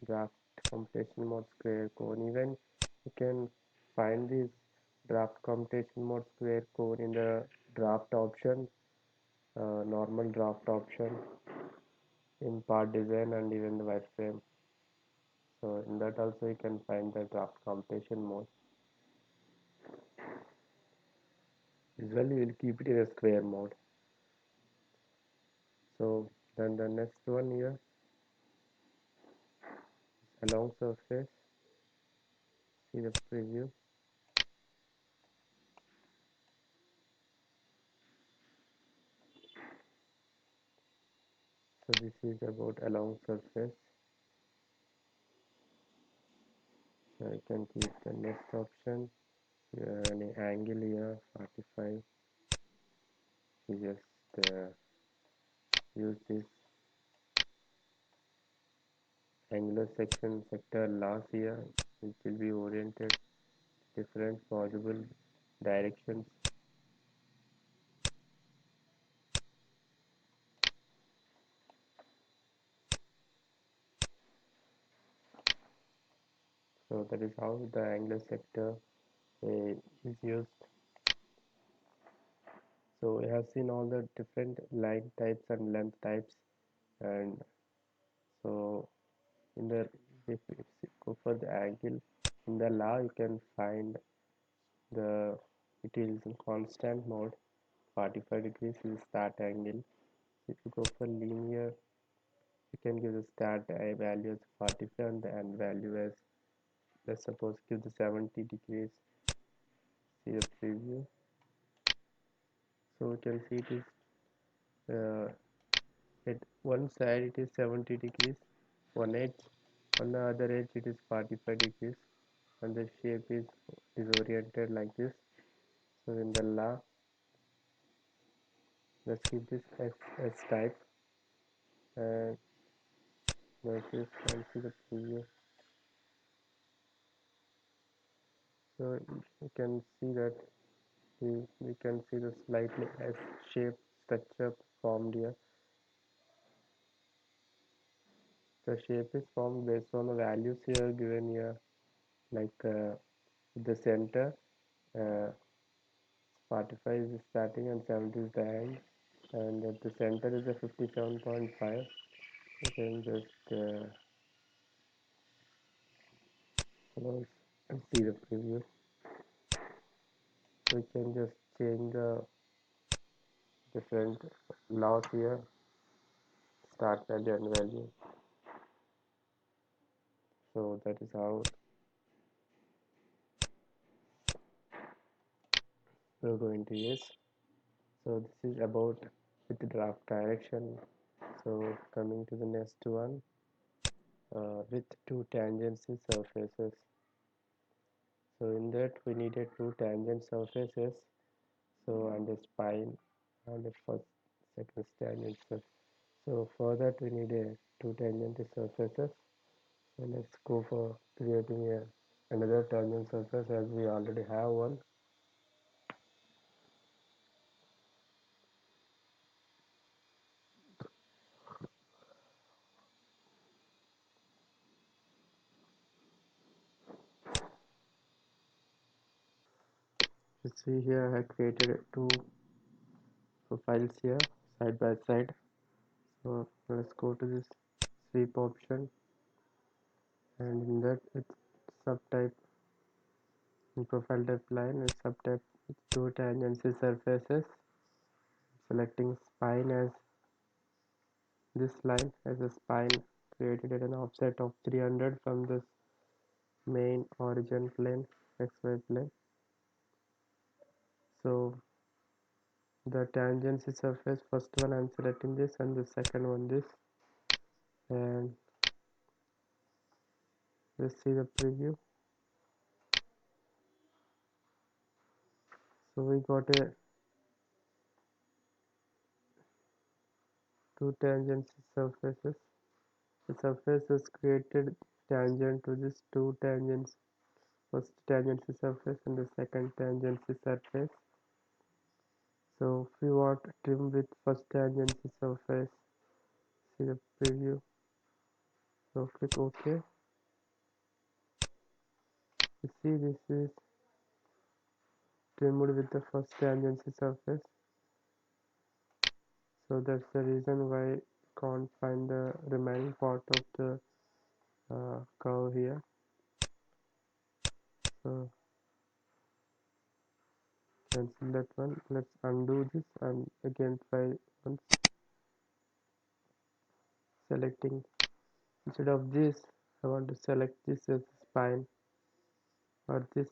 draft computation mode square cone. Even you can find this draft computation mode square cone in the draft option, normal draft option in part design and even the wireframe. So in that also you can find the draft computation mode. Usually we'll keep it in a square mode. So then the next one here, along surface, see the preview. So this is about along surface. So I can keep the next option. Any angle here, 45. We just use this angular section sector loss here, which will be oriented different possible directions. So that is how the angular sector is used. So we have seen all the different line types and length types, and so in the if you go for the angle in the law, you can find the it is in constant mode. 45 degrees is start angle. If you go for linear, you can give the start value as 45 and the end value as, let's suppose, give the 70 degrees. See the preview. So you can see it is at one side it is 70 degrees, one edge, on the other edge it is 45 degrees, and the shape is oriented like this. So in the law, let's keep this as type, and let's just see the preview. So you can see that we can see the slightly S shape structure formed here. The shape is formed based on the values here given here, like the center, uh, 45 is starting and 70 is the end, and at the center is a 57.5. You can just close and see the preview. We can just change the different laws here, start value and value. So that is how we're going to use. So this is about with the draft direction. So coming to the next one, with two tangency surfaces. So in that we needed two tangent surfaces. So and the spine and the first second tangent surface. So for that we need two tangent surfaces. So let's go for creating another tangent surface as we already have one. You see here I created two profiles here side by side. So let's go to this sweep option, and in that it's subtype in profile type line is subtype two tangency surfaces. Selecting spine as this line as a spine created at an offset of 300 from this main origin plane, xy plane. So the tangency surface, first one I'm selecting this, and the second one this, and let's see the preview. So we got a two tangency surfaces. The surface is created tangent to this two tangents, first tangency surface and the second tangency surface. So if we want to trim with first tangency surface, see the preview. So click OK. You see this is trimmed with the first tangency surface. So that's the reason why I can't find the remaining part of the curve here. So cancel that one. Let's undo this and again try once. Selecting, instead of this I want to select this as the spine, or this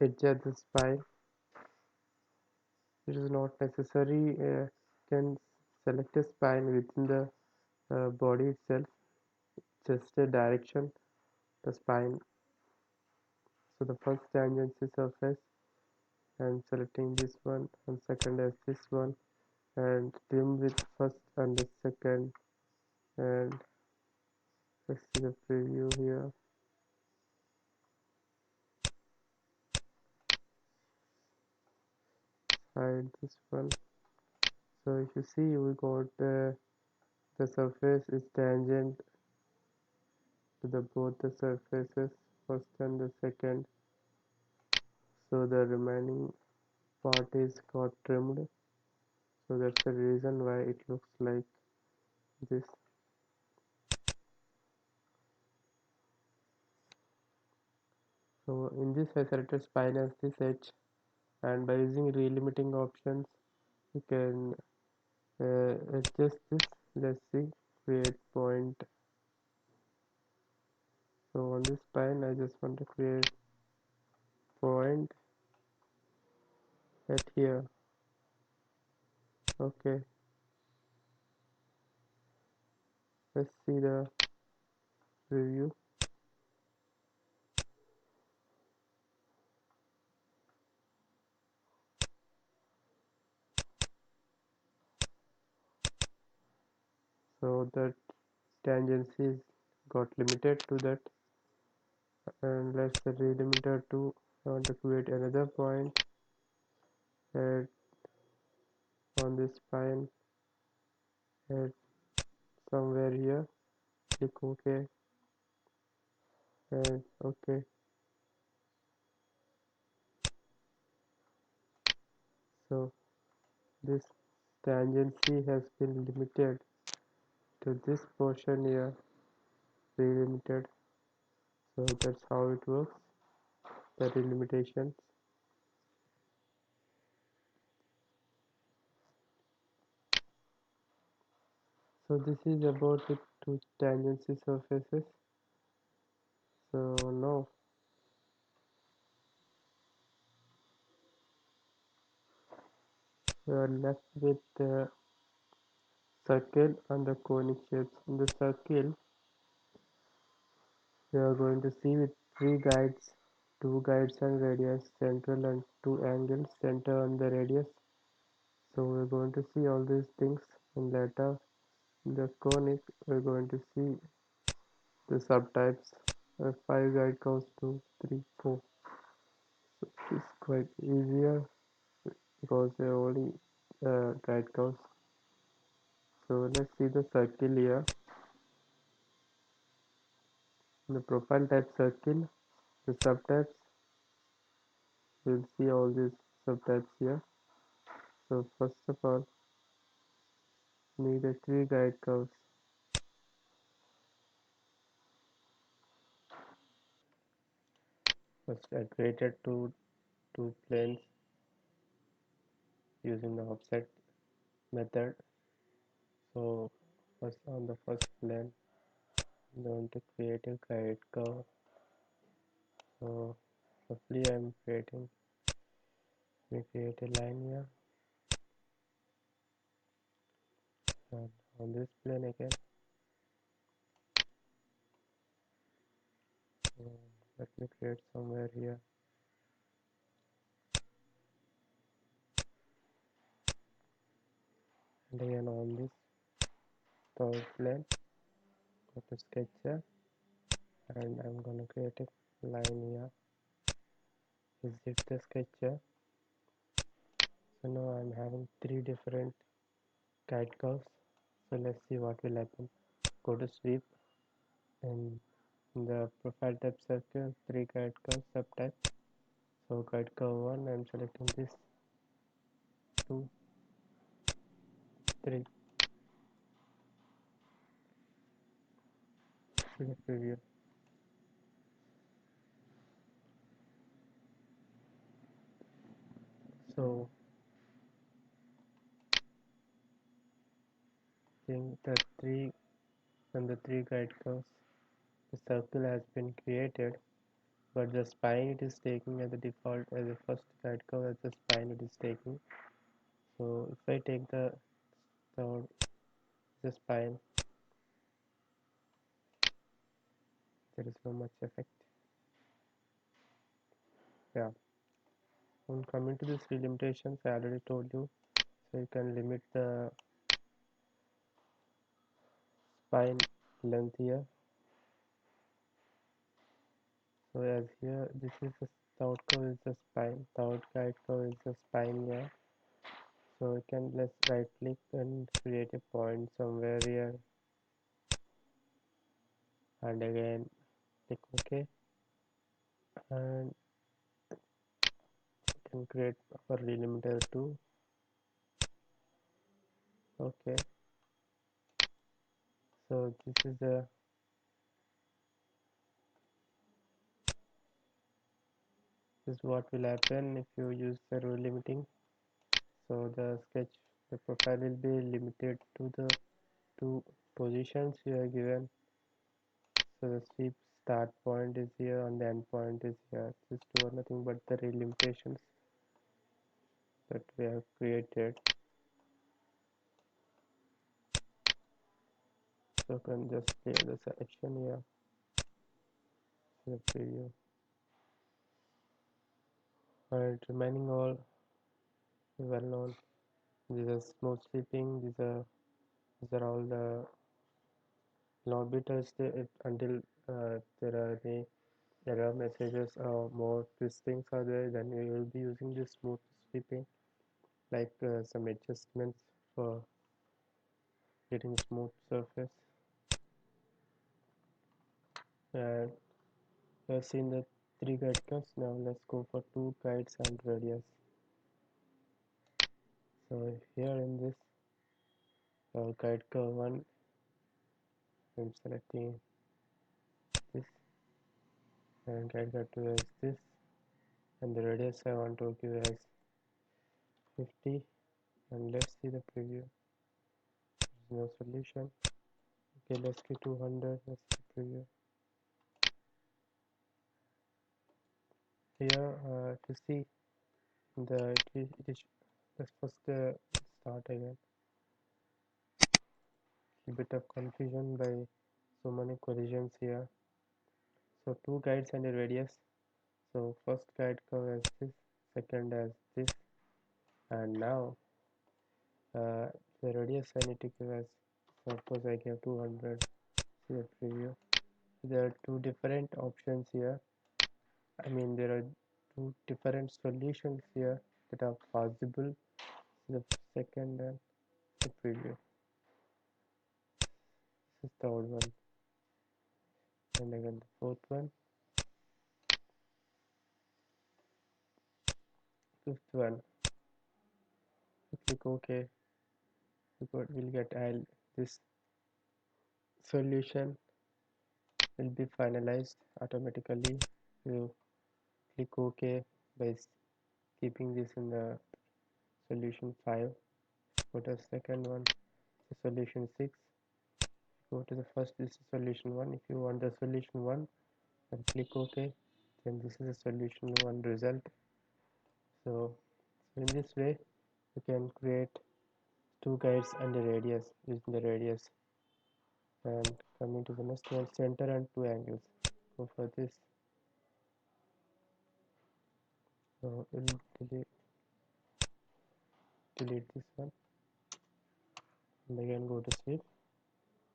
edge of the spine. It is not necessary. Can select a spine within the body itself, just a direction, the spine. So the first tangency surface, I'm selecting this one, and second as this one, and trim with first and the second. And let's see the preview here. Hide this one. So if you see, we got the surface is tangent to the both the surfaces, first and the second. So the remaining part is got trimmed. So that's the reason why it looks like this. So in this I selected spine as this edge, and by using relimiting options you can adjust this. Let's see, create point. So on this spine I just want to create point at here. Okay, let's see the preview. So that tangency got limited to that, and let's relimit it to, I want to create another point at on this spine at somewhere here. Click OK, and OK. So this tangency has been limited to this portion here, delimited. So that's how it works, the delimitations. So this is about the two tangency surfaces. So now we are left with the circle and the conic shapes. In the circle we are going to see with three guides, two guides and radius, central and two angles, center and the radius. So we're going to see all these things, and later in the conic we're going to see the subtypes. 5 guide curves, 2, 3, 4. So it's quite easier because they're only guide curves. So let's see the circle here. In the profile type circle, the subtypes, we'll see all these subtypes here. So first of all, need a 3 guide curves. First I created two planes using the offset method. So first on the first plane I'm going to create a guide curve. So roughly we create a line here, and on this plane again, let me create somewhere here, and again on this third plane, go to sketcher, and I'm gonna create a line here. Exit the sketcher. So now I'm having three different guide curves. So let's see what will happen. Go to sweep, and in the profile type circle, three guide curve subtype. So guide curve 1, I'm selecting this, 2, 3. See the preview. So think the three from the three guide curves, the circle has been created, but the spine it is taking as the default as the first guide curve as the spine it is taking. So if I take third the spine, there is no much effect. Yeah. When coming to this limitations, I already told you. So you can limit the spine length here. So as here, this is the third curve is the spine. Third guide curve is the spine here. So you can let's right click and create a point somewhere here, and again click OK, and you can create our delimiter too. Okay. So this is what will happen if you use the row limiting. So the profile will be limited to the two positions you are given. So the sweep start point is here and the end point is here. These two are nothing but the limitations that we have created. So you can just play the selection here. So the preview. And remaining all well known. These are smooth sweeping. These are all the not be touched until there are any error messages or more twistings are there. Then we will be using this smooth sweeping, like some adjustments for getting smooth surface. And we have seen the three guide curves. Now let's go for two guides and radius. So here in this guide curve 1, I'm selecting this, and guide curve 2 is this, and the radius I want to give as 50, and let's see the preview. There's no solution. Okay, let's do 200. Let's see the preview. Here to see let's first start again. A bit of confusion by so many collisions here. So two guides and a radius. So first guide curve as this, second as this, and now the radius I need to give as, suppose I give 200. See the preview. There are two different options here. I mean there are two different solutions here that are possible. The second and the preview. This is the third one, and again the fourth one, fifth one. You click OK. We'll get this solution will be finalized automatically. You click OK by keeping this in the solution 5. Go to the second one, the solution 6. Go to the first, this is solution 1. If you want the solution 1, then click OK. Then this is the solution 1 result. So in this way you can create two guides and a radius using the radius. And coming to the next one, center and two angles. Go for this. So we'll delete this one, and again go to sweep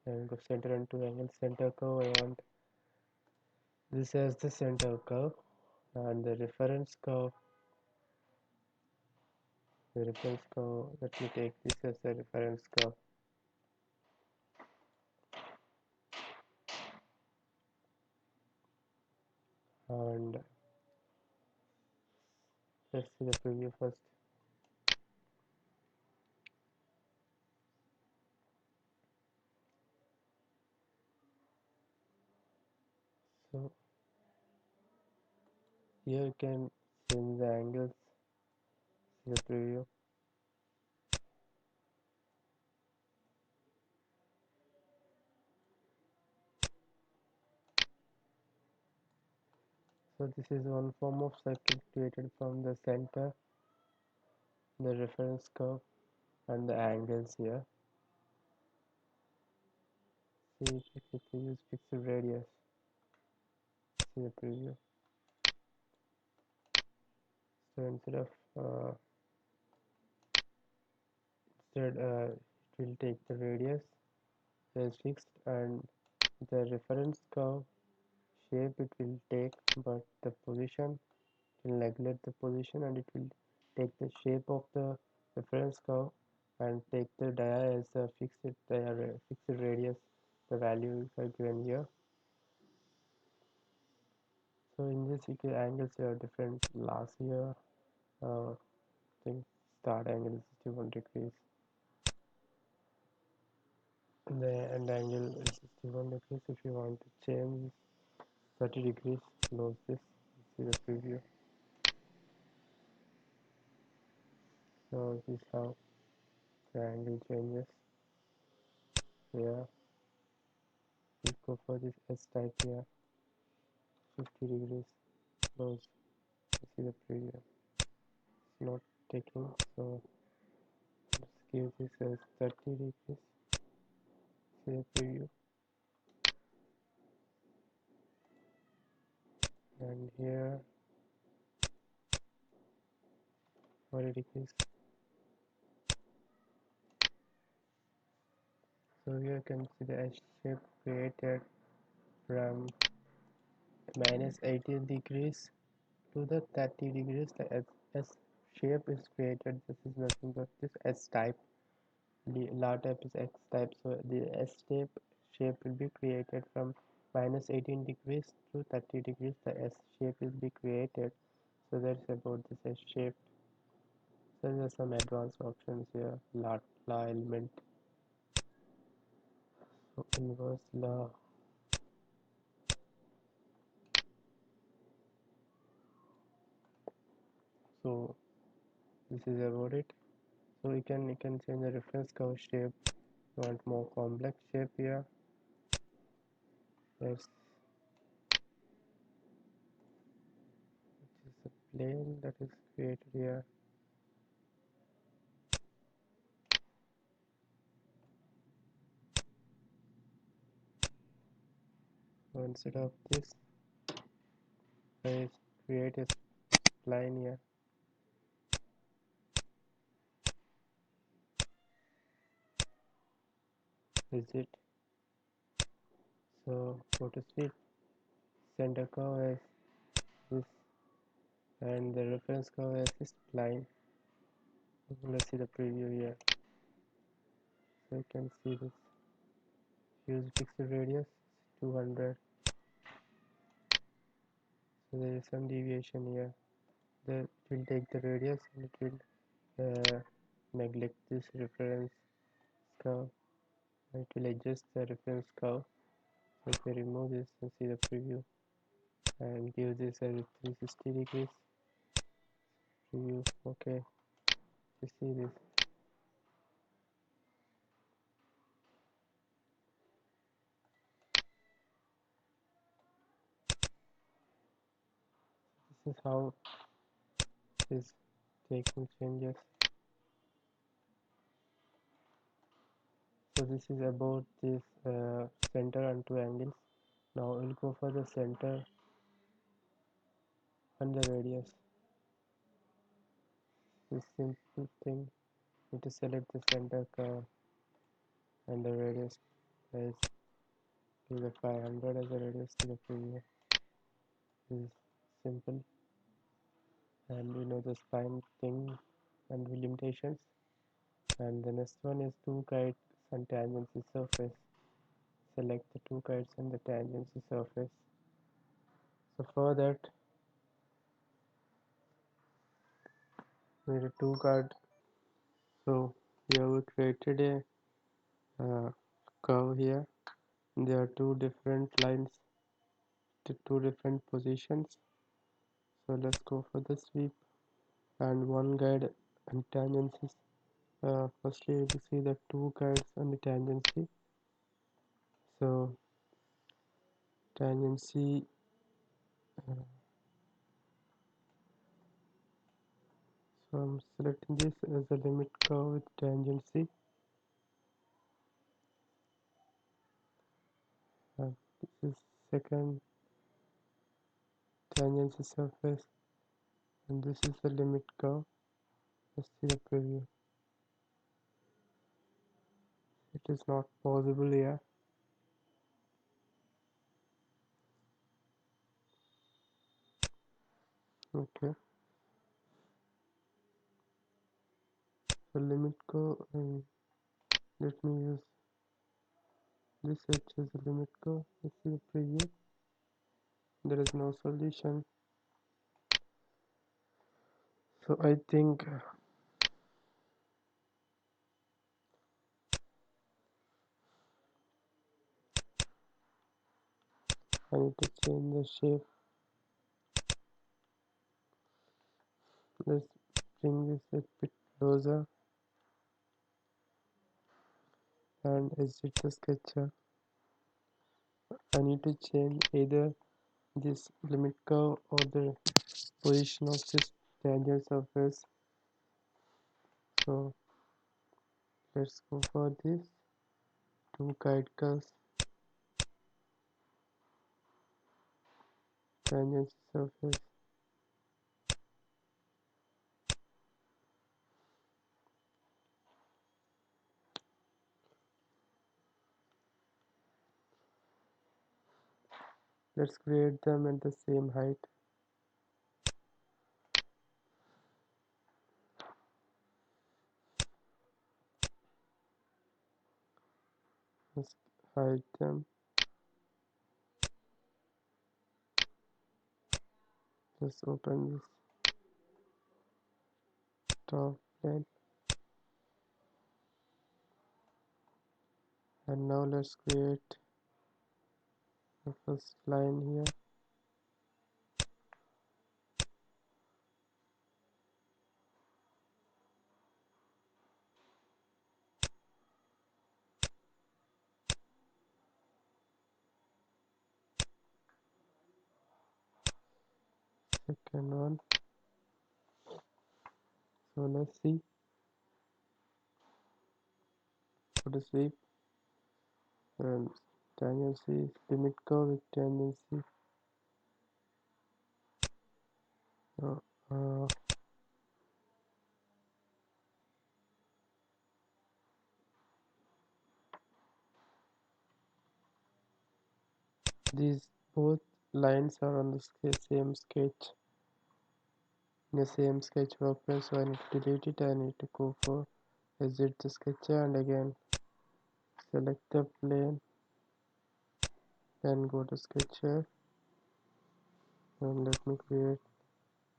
and go center and two angles. Center curve, I want this as the center curve, and the reference curve, let me take this as the reference curve. And let's see the preview first. So here you can change the angles, The preview. So this is one form of circle created from the center, the reference curve, and the angles here. See if you use pixel radius. See the preview. So it will take the radius as fixed, and the reference curve shape it will take, but the position will neglect the position, and it will take the shape of the reference curve and take the dia as a fixed radius, the value are given here. So in this you can angles are different. Last year I think start angle is 61 degrees, the end angle is 61 degrees. If you want to change 30 degrees, close this, see the preview. So this is how the angle changes. Here we go for this S type here, 50 degrees, close, see the preview. It's not taking, so let's give this as 30 degrees, see the preview. And here 40 degrees. So here you can see the S shape created from minus 80 degrees to the 30 degrees. The S shape is created. This is nothing but this S type. The law type is X type. So the S shape will be created from minus 18 degrees to 30 degrees. The S shape will be created. So that's about this S shape. So there are some advanced options here. Law element. So inverse law. So this is about it. So you can change the reference curve shape. You want more complex shape here. There's which is a plane that is created here. So instead of this, I create a spline here. Is it? So go to speed. Center curve as this, and the reference curve as this spline. Let's see the preview here. So you can see this. Use pixel radius 200. So there is some deviation here. It will take the radius and it will neglect this reference curve. It will adjust the reference curve. So if we remove this and see the preview and give this as 360 degrees preview, okay, you see this. This is how this taking changes. So this is about this center and two angles. Now we'll go for the center and the radius. This simple thing, you need to select the center curve and the radius as give the 500 as a radius to the preview. This is simple, and we know the spine thing and the limitations. And the next one is two kites and tangency surface. Select the two kites and the tangency surface. So for that we need a two kite. So here we created a curve here. There are two different lines to two different positions. So let's go for the sweep, and one guide and tangencies. Firstly, we see the two guides on the tangency. So tangency, uh, so I'm selecting this as a limit curve with tangency. This is second tangency surface, and this is the limit curve. Let's see the preview. It is not possible here. Okay, so limit curve, and let me use this edge as a limit curve. Let's see the preview. There is no solution. So I think I need to change the shape. Let's bring this a bit closer and exit the sketcher. I need to change either this limit curve or the position of this tangent surface. So let's go for this two guide curves, tangent surface. Let's create them at the same height. Let's hide them. Let's open this top plane, and now let's create the first line here. Second one. So let's see. For the sweep, tangency, limit curve with tangency. So, these both lines are on the same sketch, in the same sketch workbench, so I need to delete it. I need to go for exit the sketcher and again select the plane, then go to sketcher, and let me create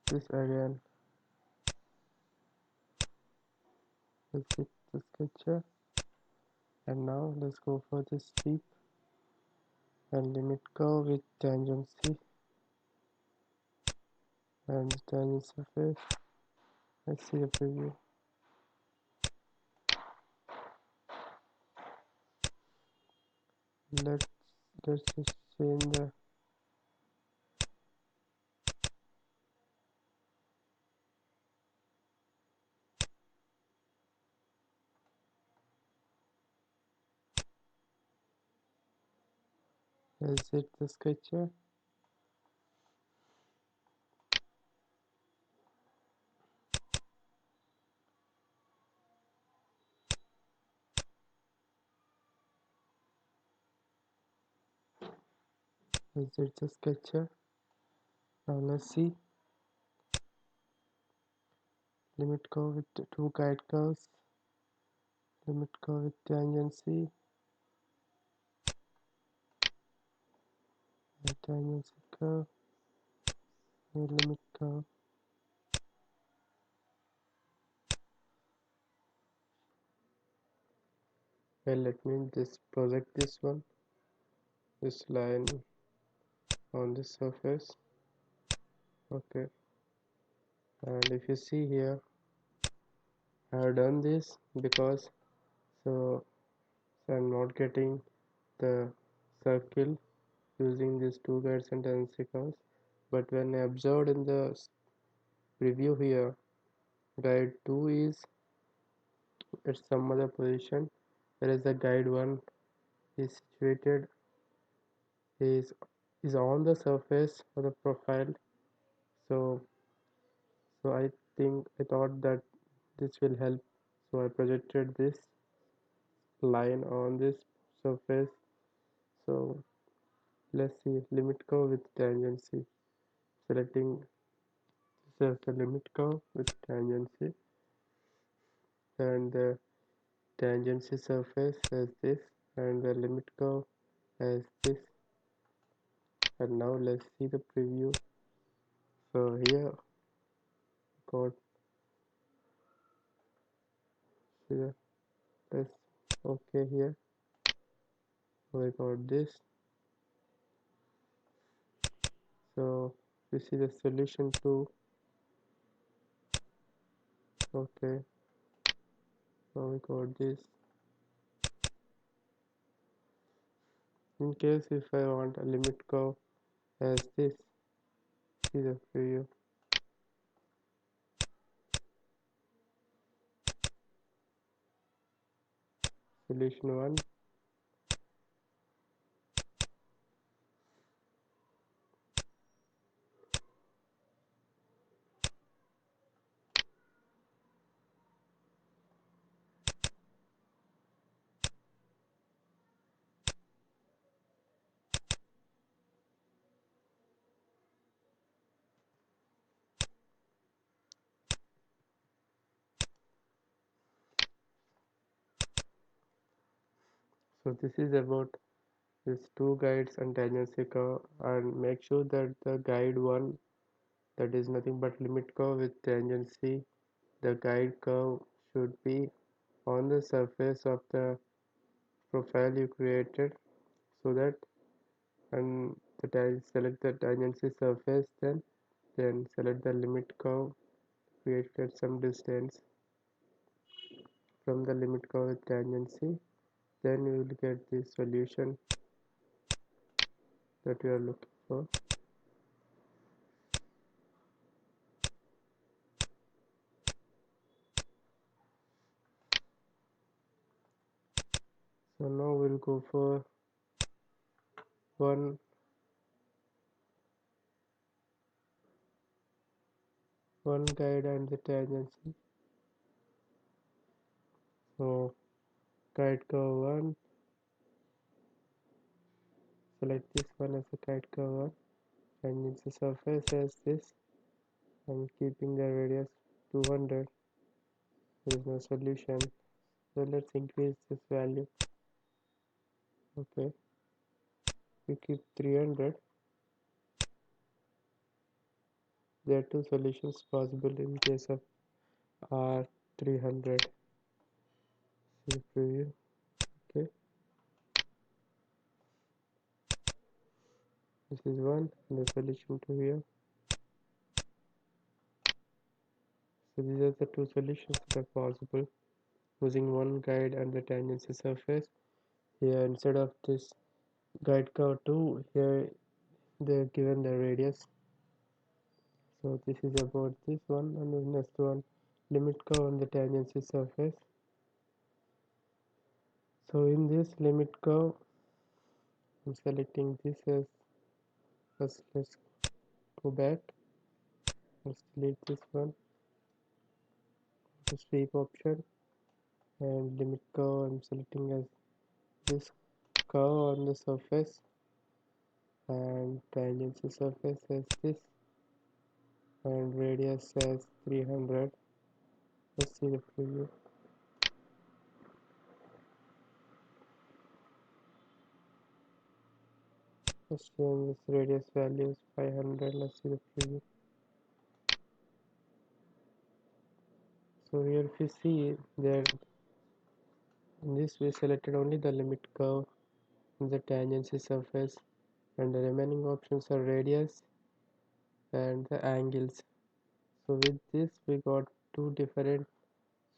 this again. Exit the sketcher, and now let's go for this sweep and limit curve with tangency and the tangent surface. Let's see the preview. let's let's just change the exit the sketcher, exit the sketcher. Now let's see limit curve with the two guide curves, limit curve with tangency, and tangency curve, and limit curve. Well, let me just project this one, this line on this surface. Okay, and if you see here, I have done this because so, so I'm not getting the circle using these two guides and tangency curves. But when I observed in the preview here, guide 2 is at some other position, whereas the guide 1 is situated is on the surface of the profile. So I think I thought that this will help. So I projected this line on this surface. So let's see limit curve with tangency. Selecting this as the limit curve with tangency and the tangency surface as this and the limit curve as this. And now let's see the preview. So here got here let's okay here we got this. So you see the solution to okay now we got this. In case if I want a limit curve as this, see the preview. Solution 1. So this is about these two guides and tangency curve, and make sure that the guide 1, that is nothing but limit curve with tangency, the guide curve should be on the surface of the profile you created, so that and select the tangency surface, then select the limit curve created at some distance from the limit curve with tangency, then you will get the solution that you are looking for. So now we'll go for one guide and the tangency. So guide curve 1, select this one as a guide curve 1, tangency surface as this, and keeping the radius 200. There is no solution, so let's increase this value. Okay, we keep 300. There are two solutions possible in case of R300. See the preview. Okay, this is one and the solution to here. So these are the two solutions that are possible using one guide and the tangency surface. Here instead of this guide curve 2, here they are given the radius. So this is about this one, and the next one limit curve on the tangency surface. So in this limit curve I'm selecting this as first. Let's go back, let's delete this one, the sweep option, and limit curve I'm selecting as this curve on the surface, and tangency surface as this, and radius as 300. Let's see the preview. Let's change this radius value is 500. Let's see the preview. So here if you see there, in this we selected only the limit curve and the tangency surface, and the remaining options are radius and the angles. So with this we got two different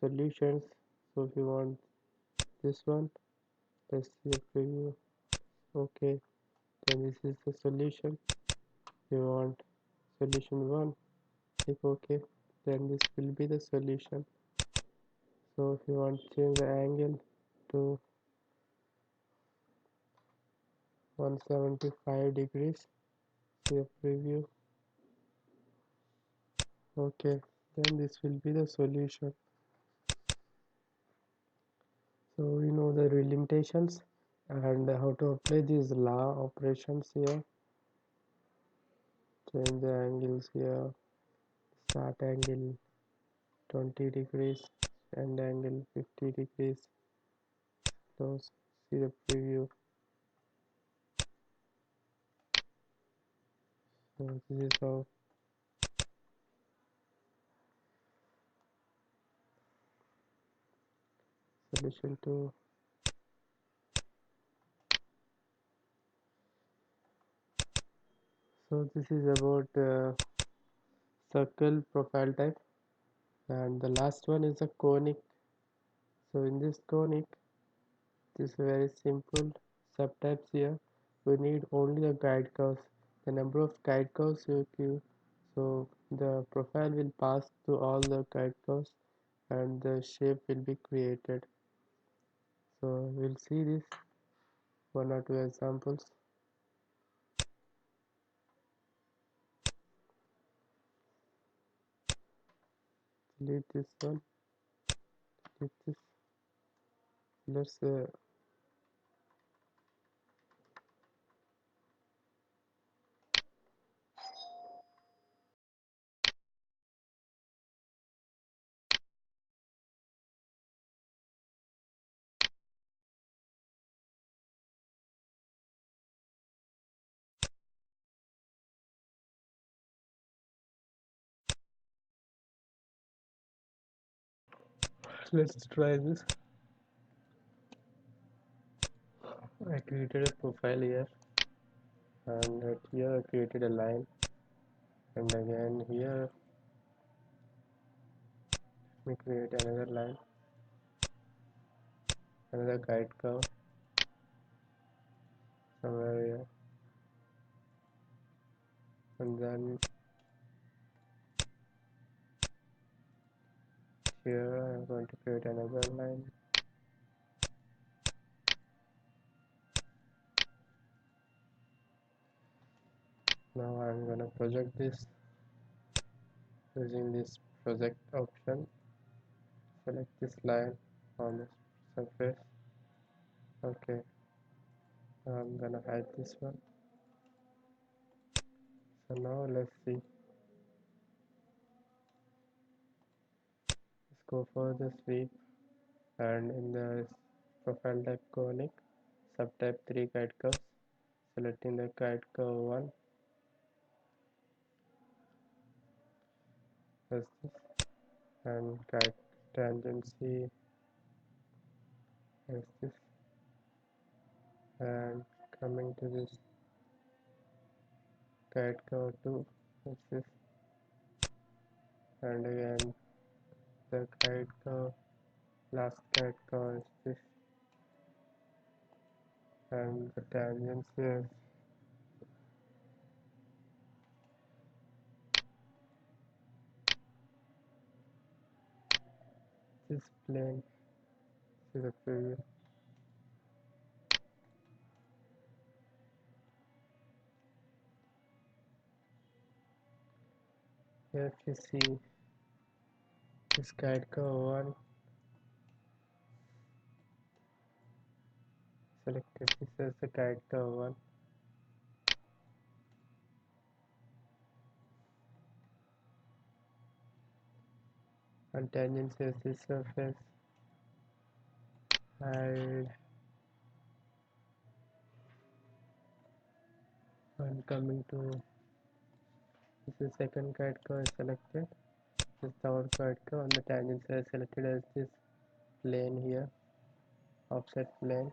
solutions. So if you want this one, let's see a preview. Okay, then this is the solution. You want solution 1, click OK, then this will be the solution. So if you want to change the angle to 175 degrees, see a preview. Okay, then this will be the solution. So we know the limitations and how to apply these law operations here. Change the angles here, start angle 20 degrees, end angle 50 degrees, close, see the preview. So this is how solution 2. So this is about circle profile type, and the last one is a conic. So in this conic, this is very simple subtypes here. We need only the guide curves, the number of guide curves you give. So the profile will pass to all the guide curves and the shape will be created. So we'll see this one or two examples. Delete this one, delete this. Let's try this. I created a profile here, and here I created a line, and again here we create another line, another guide curve somewhere here, and then here I'm going to create another line. Now I'm gonna project this using this project option. Select this line on the surface. Okay, I'm gonna hide this one. So now let's see. Let's go for the sweep, and in the profile type conic, subtype 3 guide curves, selecting the guide curve 1 as this, and guide tangency as this, and coming to this guide curve 2 as this, and again the guide curve, last guide curve is this, and the tangency as this plane. This is a preview. Here if you see this guide curve 1, selected this as the guide curve 1, and tangency as this surface, hide, and coming to this is second guide curve selected, this third guide curve, and the tangency is selected as this plane here, offset plane.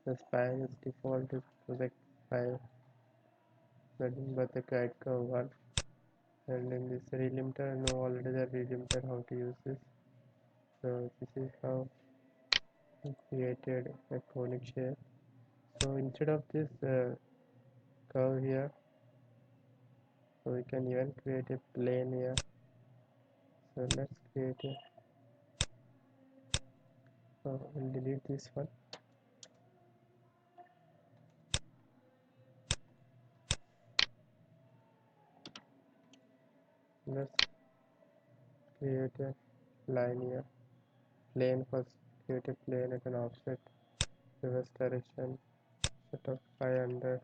The span is default to project 5, nothing but the guide curve 1, and in this relimiter, I know already the relimiter how to use this. So this is how we created a conic shape. So instead of this curve here, so we can even create a plane here. So let's create a, we'll delete this one. Let's create a line here. Plane first, create a plane at an offset, reverse direction, set of 500.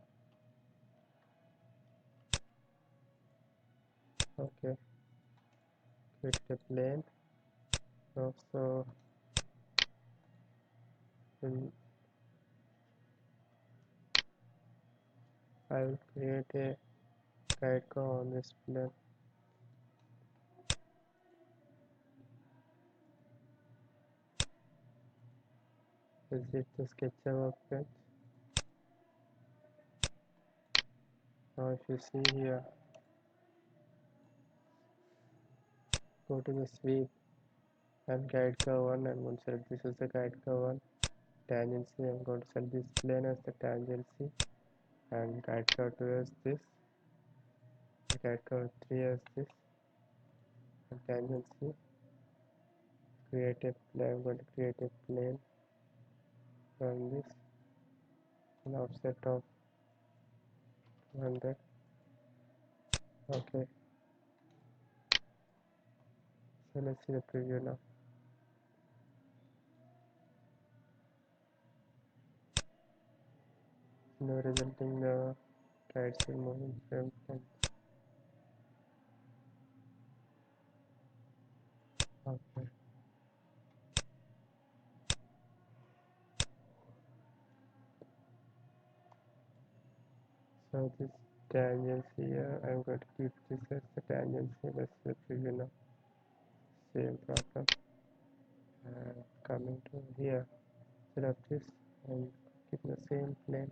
Okay, create a plane. Also, I will create a guide curve on this plane. Exit the sketcher workbench. Now if you see here, go to the sweep and guide curve 1, and once select this is the guide curve 1. Tangency, I'm going to set this plane as the tangency, and guide curve 2 as this, guide curve 3 as this, and tangency. Create a plane. I'm going to create a plane from this, an offset of 200. Okay, so let's see the preview now. Now resulting the guides will move in frame plane. Okay, so this tangency here, I'm going to keep this as the tangency. Let's see the preview now. Same problem. Coming to here, set up this and keep the same plane.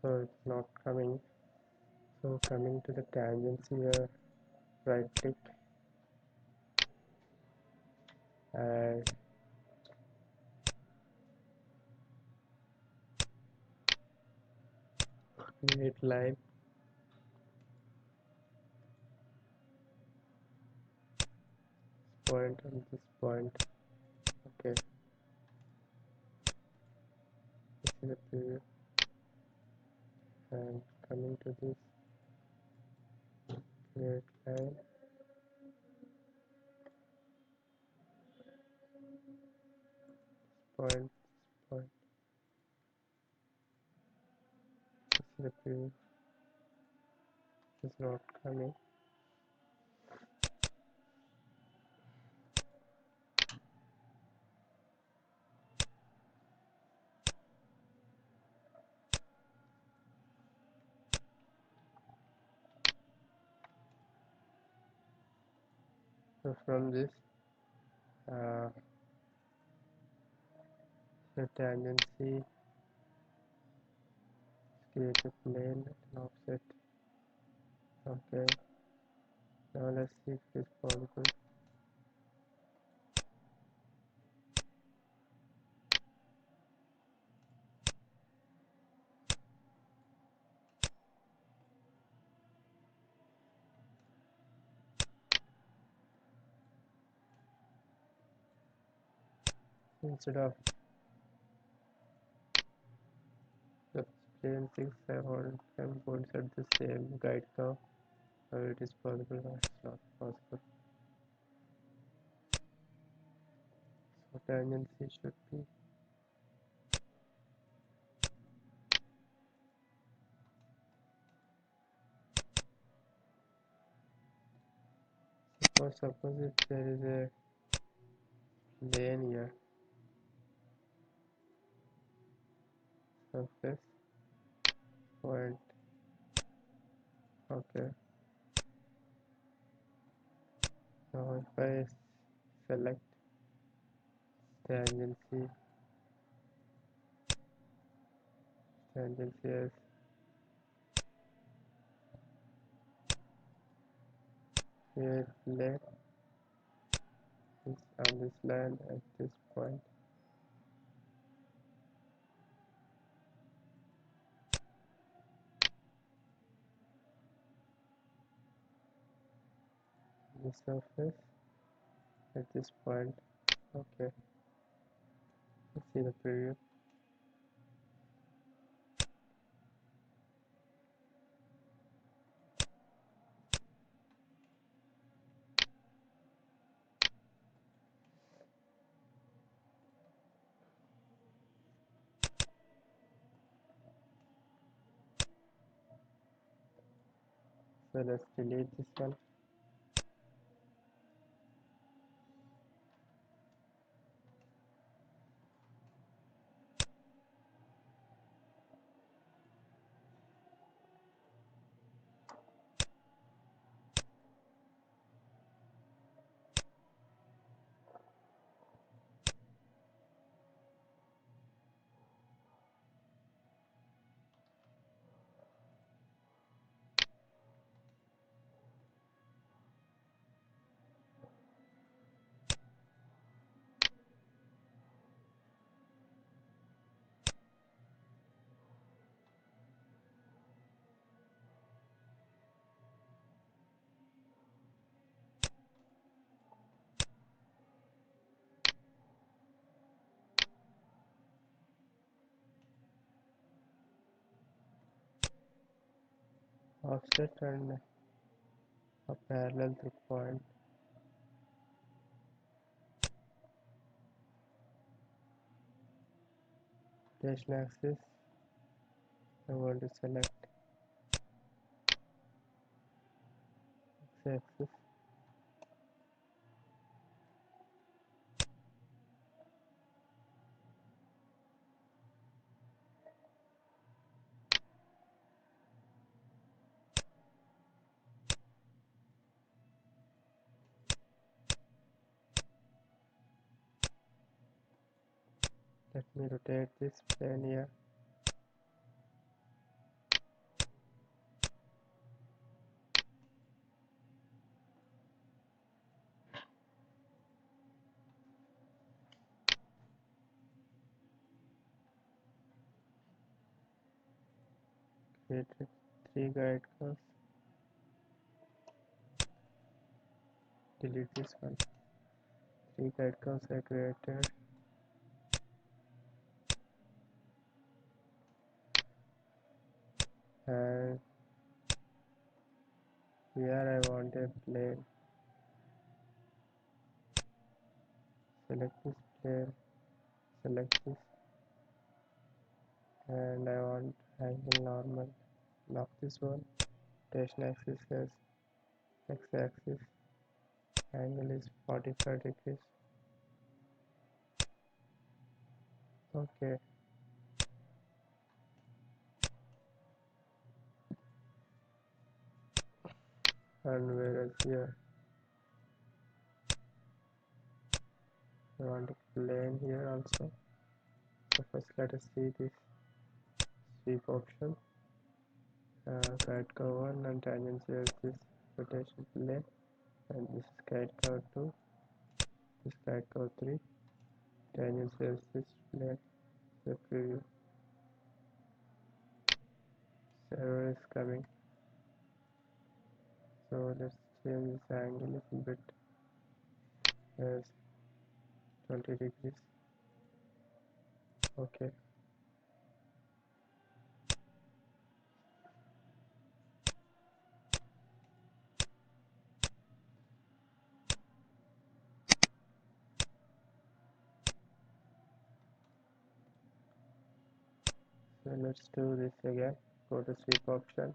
So it's not coming. So coming to the tangency here, right click and create line. Point and this point. Okay, this is the preview. And coming to this, create line. Point, point. This is the preview. It's not coming. So from this, uh, the tangency, create a plane and offset. Okay, now let's see if it's possible. Instead of the plane 6, I'm going to set the same guide curve. It is possible, or it's not possible. So tangency should be, suppose if there is a plane here, surface point. Okay, now if I select tangency, tangency as Here lane is on this line at this point. The surface at this point. Okay, let's see the preview. So let's delete this one. Offset and a parallel through point. Rotation axis. I want to select x-axis. Let me rotate this plane here. Create three guide curves. Delete this one. Three guide curves are created. And here I want a plane. Select this plane. Select this. And I want angle normal. Lock this one. Rotation axis as x-axis. Angle is 45 degrees. Okay. And whereas here I want a plane here also. So first let us see this sweep option. Guide curve 1 and tangency as this rotation plane, and this is guide curve 2, this guide curve 3, tangency as this plane. The preview server is coming, so let's change this angle a little bit as 20 degrees. Okay, so let's do this again. Go to sweep option,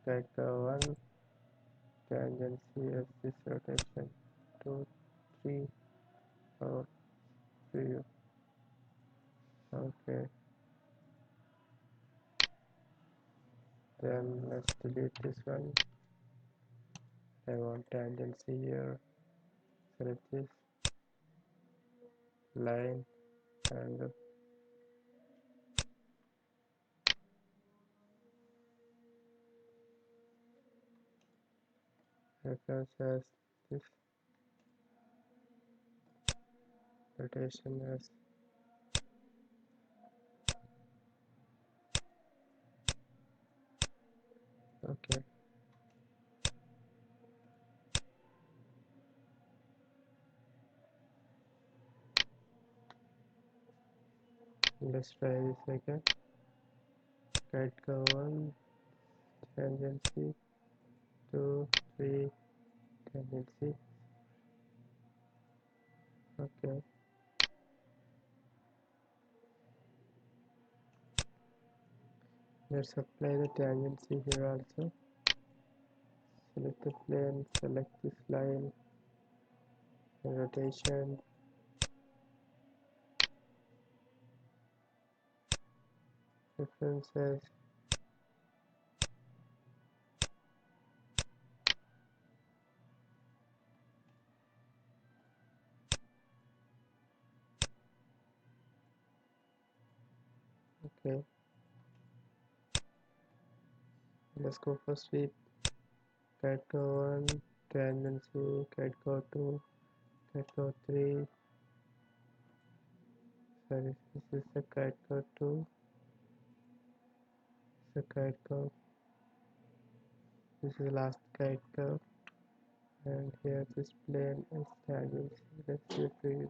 guide curve 1, tangency as this rotation 2, 3, 4, preview. Okay, then let's delete this one. I want tangency here. Select this line and reference as this, rotation as okay. Let's try this again. Guide curve 1, tangency 2, 3, tangency. Okay. Let's apply the tangency here also. Select the plane, select this line, rotation, references, okay. Let's go for sweep. Guide curve 1, tangency, guide curve 2, guide curve 3. Sorry, this is the guide curve 2, this is the guide curve, this is the last guide curve, and here this plane is tangency. Let's see the preview.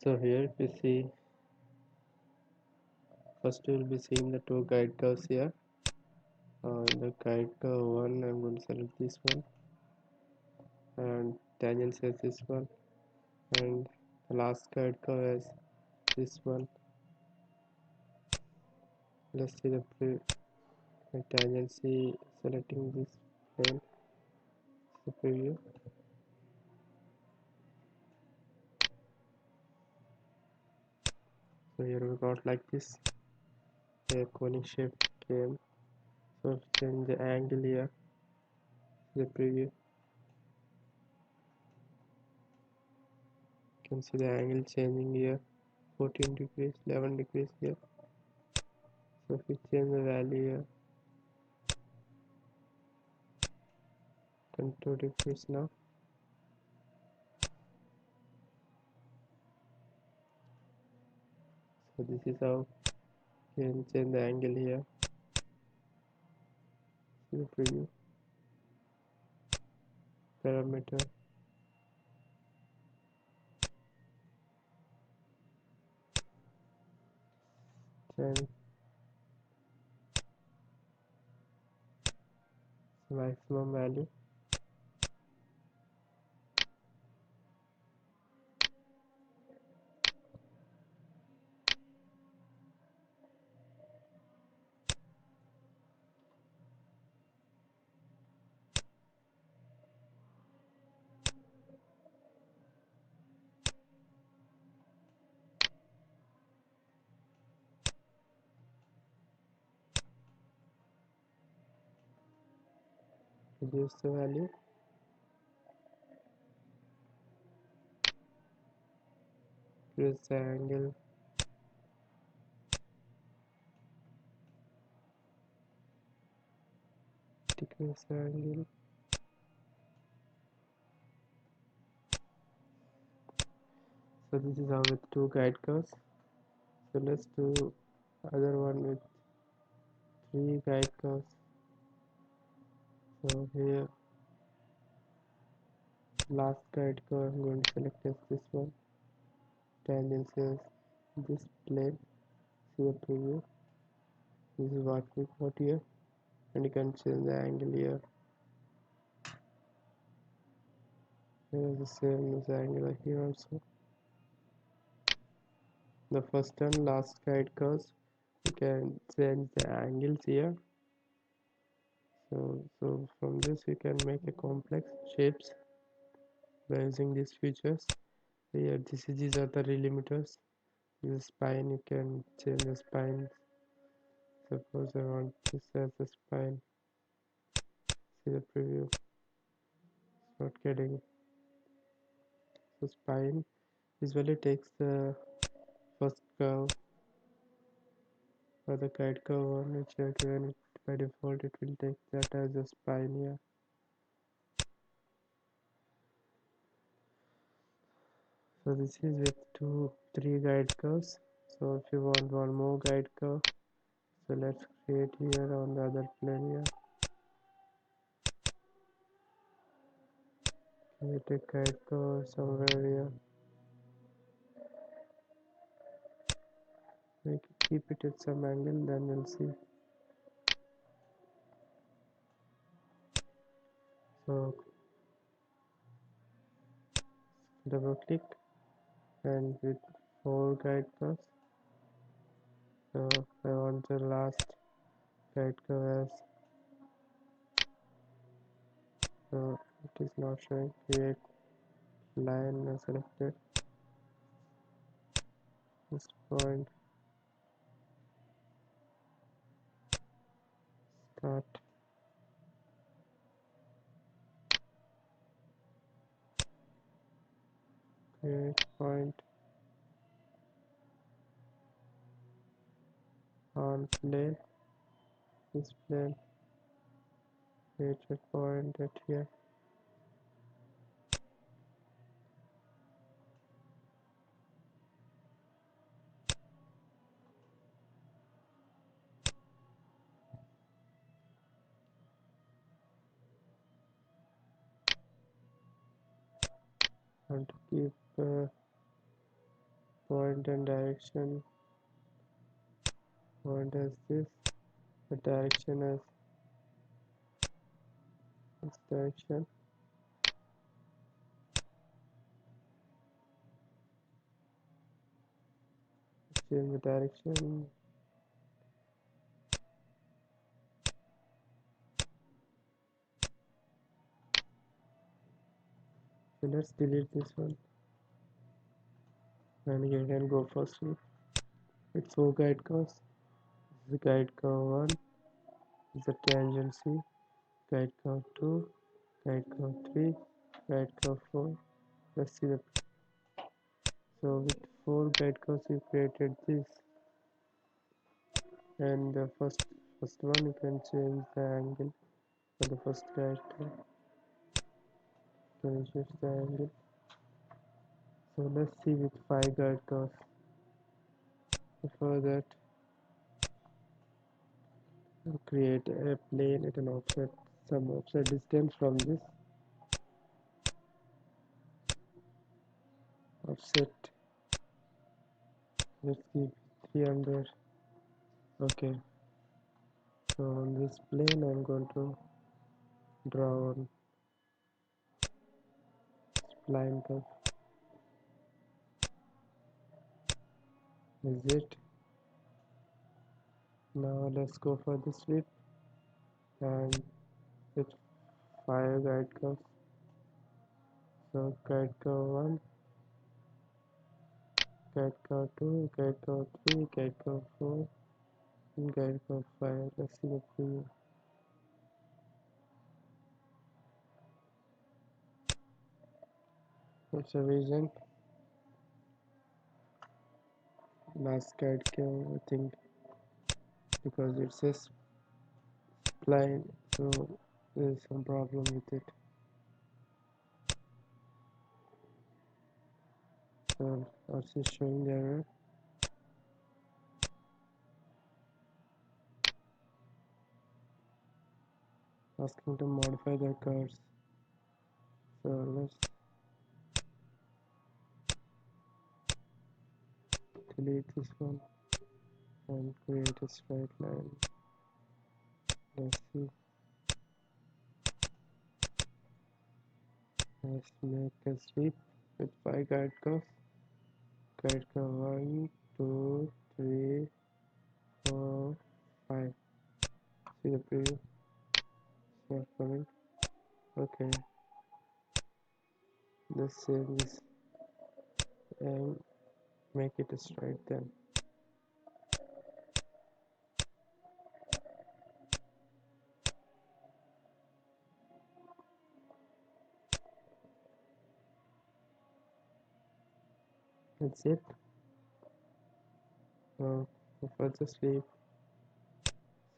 So here if you see, first you will be seeing the two guide curves here. In the guide curve 1, I'm going to select this one, and tangency as this one, and the last guide curve as this one. Let's see the tangency selecting this plane, the preview. So here we got like this, a conic shape came. So change the angle here, the preview. You can see the angle changing here, 14 degrees, 11 degrees here. So if we change the value here, 22 degrees now. So this is how you can change the angle here. See the preview, parameter, change maximum value. Reduce the value, increase the angle, decrease the angle, So this is how with two guide curves. So let's do other one with three guide curves. So here last guide curve I'm going to select as this one. Tangency this plane. See the preview. This is what we got here, and you can change the angle here. Here is the same as the angle here also. The first and last guide curves, you can change the angles here. So from this you can make a complex shapes by using these features. Here these are the relimiters. This spine, you can change the spine. Suppose I want this as a spine. See the preview. It's not getting. So spine usually takes the first curve or the guide curve one, which you have given it by default. It will take that as a spine here. So this is with three guide curves. So if you want one more guide curve, so let's create here on the other plane here. Create a guide curve somewhere here. Keep it at some angle, then we'll see. So double click and with four guide curves. So I want the last guide curve as, so it is not showing. Create line and selected this point. Start. Create point on plane. This plane. Create a point at here. And to keep point and direction, point as this, the direction as this direction. Change the direction. So let's delete this one, and you can go first with four guide curves. This is guide curve 1, this is the tangency, guide curve 2, guide curve 3, guide curve 4. Let's see the, so with four guide curves we created this, and the first one you can change the angle for the first guide curve. Can change the angle. So let's see with five guide curves. For that, we'll create a plane at an offset, some offset distance from this. Offset, let's keep 300. Okay, so on this plane I'm going to draw on spline curve. Is it? Now let's go for the sweep and with five guide curves. So guide curve 1, guide curve 2, guide curve 3, guide curve 4, and guide curve 5. Let's see the preview. Observation. Last guide curve, I think, because it says spline, so there's some problem with it. So also showing the error. Asking to modify the cards. So let's delete this one and create a straight line. Let's see. Let's make a sweep with 5 guide curves. Guide curve 1, 2, 3, 4, 5. See the preview? It's not coming. Okay. Let's save this and make it straight then. That's it. Now for the sweep,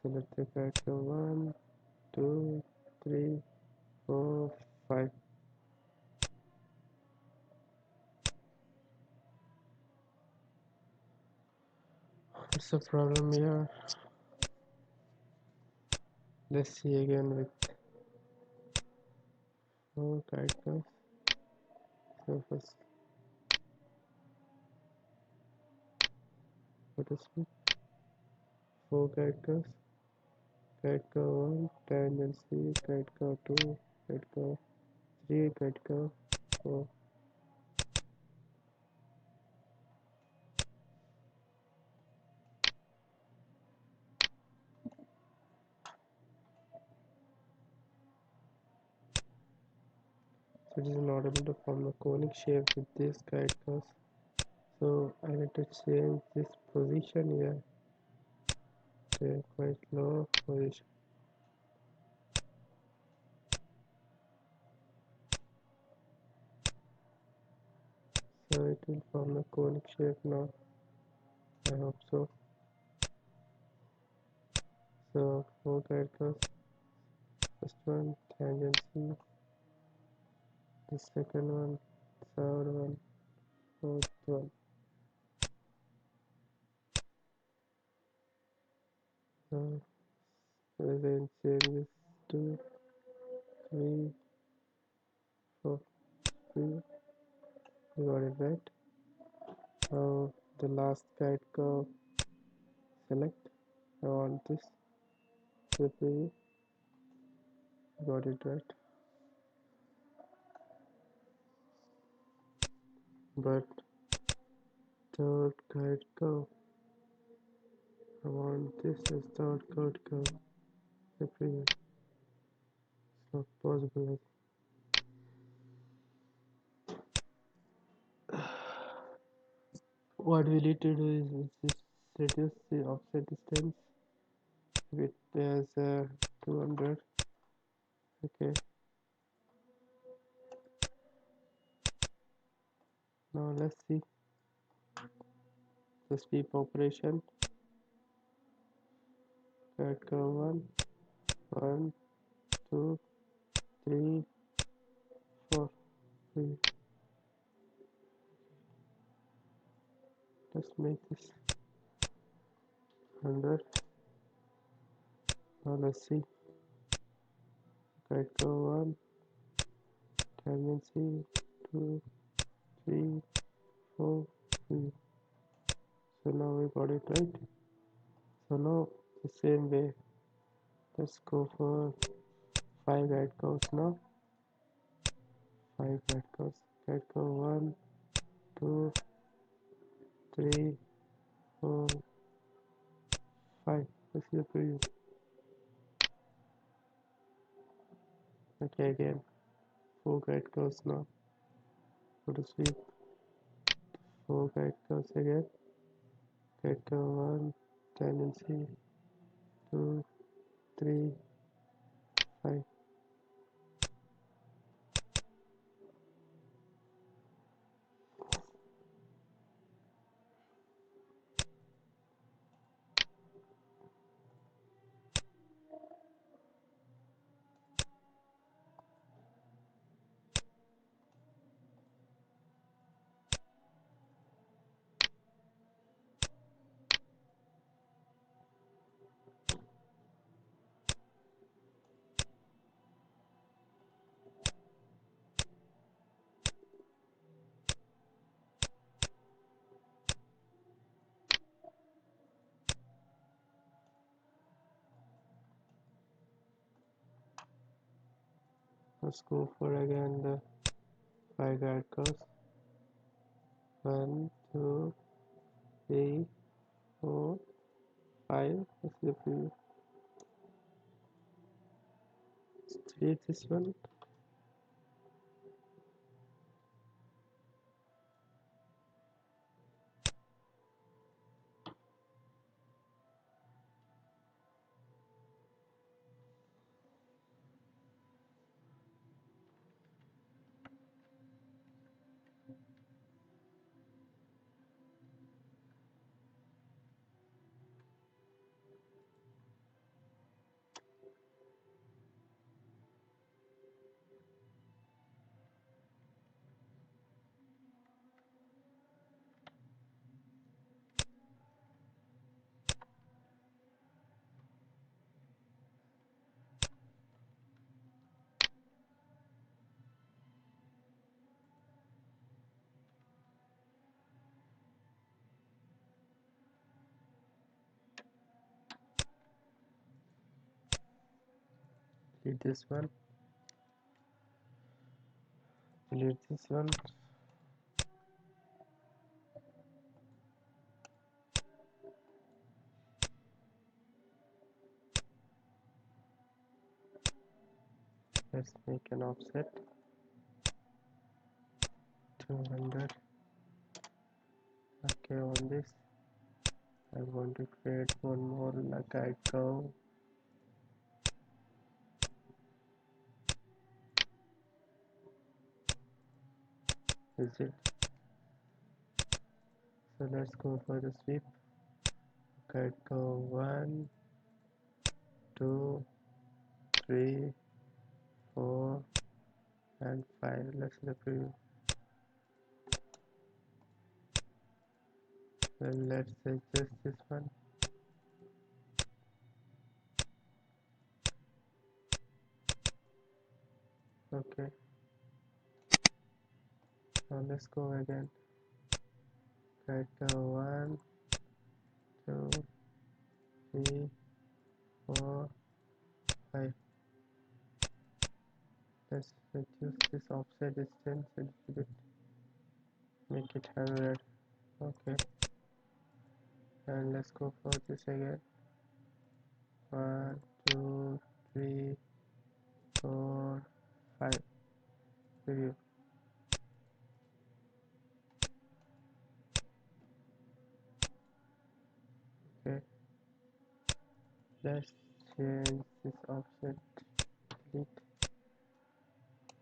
select the guide curve 1, 2, 3, 4, 5. What's the problem here? Let's see again with 4 guide curves. So first, what is it? 4 guide curves. Guide curve 1, tangency, guide curve 2, guide curve 3, guide curve 4. So it is not able to form a conic shape with this guide curves. So I need to change this position here to a quite low position. So it will form a conic shape now. I hope so. So 4 guide curves. First one, tangency. The second one, third one, fourth one. So then change this 2, 3, 4. 3. You got it right. Now the last guide curve, select. I want this. The preview. Got it right. But third guide curve, I want this as third guide curve. The preview. It's not possible. What we need to do is just reduce the offset distance with as 200. Okay. Now let's see the sweep operation. Guide curve 1, 1, 2, 3, 4. Let's make this 100. Now let's see. Guide curve 1, tangency 2, 3, 4, 3. So now we got it right. So now the same way, let's go for 5 guide curves now. 5 guide curves. Guide curve 1, 2, 3, 4, 5. Let's see the preview. Okay, again 4 guide curves now. Go to sweep. 4 guide curves again. Guide curve 1, tendency 2, 3, 5. let's go for again the 5 guide curves. 1 2 3 4 5. Let's see if we delete this one. Delete this one. Delete this one. Let's make an offset 200. Okay, on this I'm going to create one more guide curve. Is it? So let's go for the sweep. Guide curve 1 2 3 4 and 5. Let's see the preview. Then let's adjust this one. Okay, now let's go again. Guide curve 1 2 3 4 5. Let's reduce this offset distance a little bit, make it 100. Okay, and let's go for this again. 1 2 3 4 5. Preview. Okay, let's change this offset. Delete.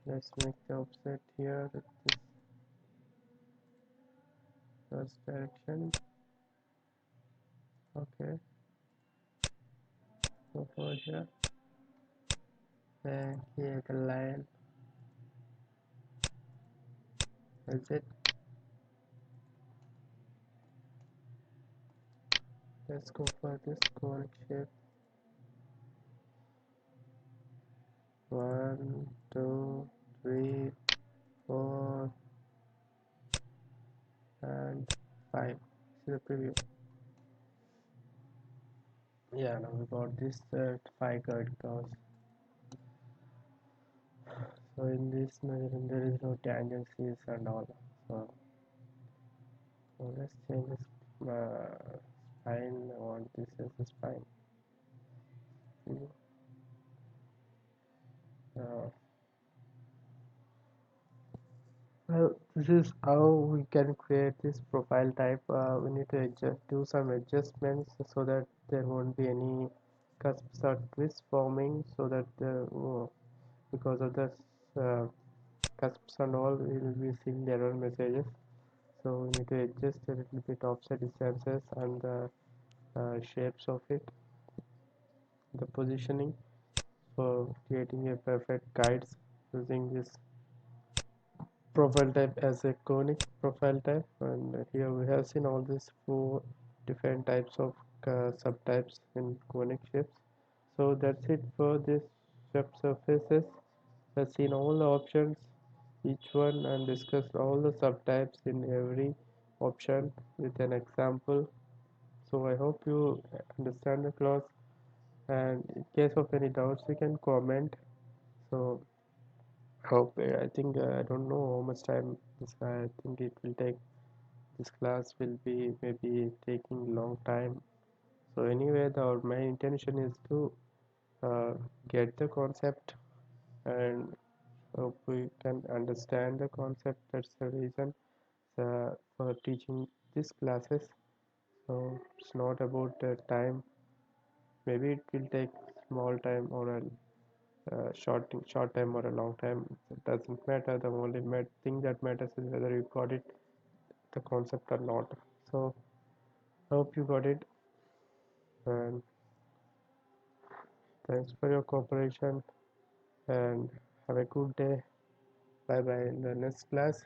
Let's make the offset here with this first direction. Okay, go for here and here the line. That's it. Let's go for this conic shape. 1 2 3 4 and 5. See the preview. Yeah, now we got this 5 guide curves. So in this measurement there is no tangencies and all. So let's change this spine. I want this as a spine. Uh, well, this is how we can create this profile type. We need to do some adjustments so that there won't be any cusps or twists forming, so that because of the uh, cusps and all, we will be seeing the error messages. So we need to adjust a little bit offset distances and the shapes of it, the positioning, for creating a perfect guides using this profile type as a conic profile type. And here we have seen all these 4 different types of subtypes in conic shapes. So that's it for this shape surfaces. I've seen all the options, each one, and discussed all the subtypes in every option with an example. So I hope you understand the clause, and in case of any doubts you can comment. So Hope I think I don't know how much time this I think it will take. This class will be maybe taking long time. So anyway, our main intention is to uh, get the concept and hope we can understand the concept. That's the reason for teaching these classes. So it's not about the time. Maybe it will take small time or a short time or a long time. It doesn't matter. The only thing that matters is whether you got it, the concept or not. So hope you got it, and thanks for your cooperation, and have a good day. Bye bye in the next class.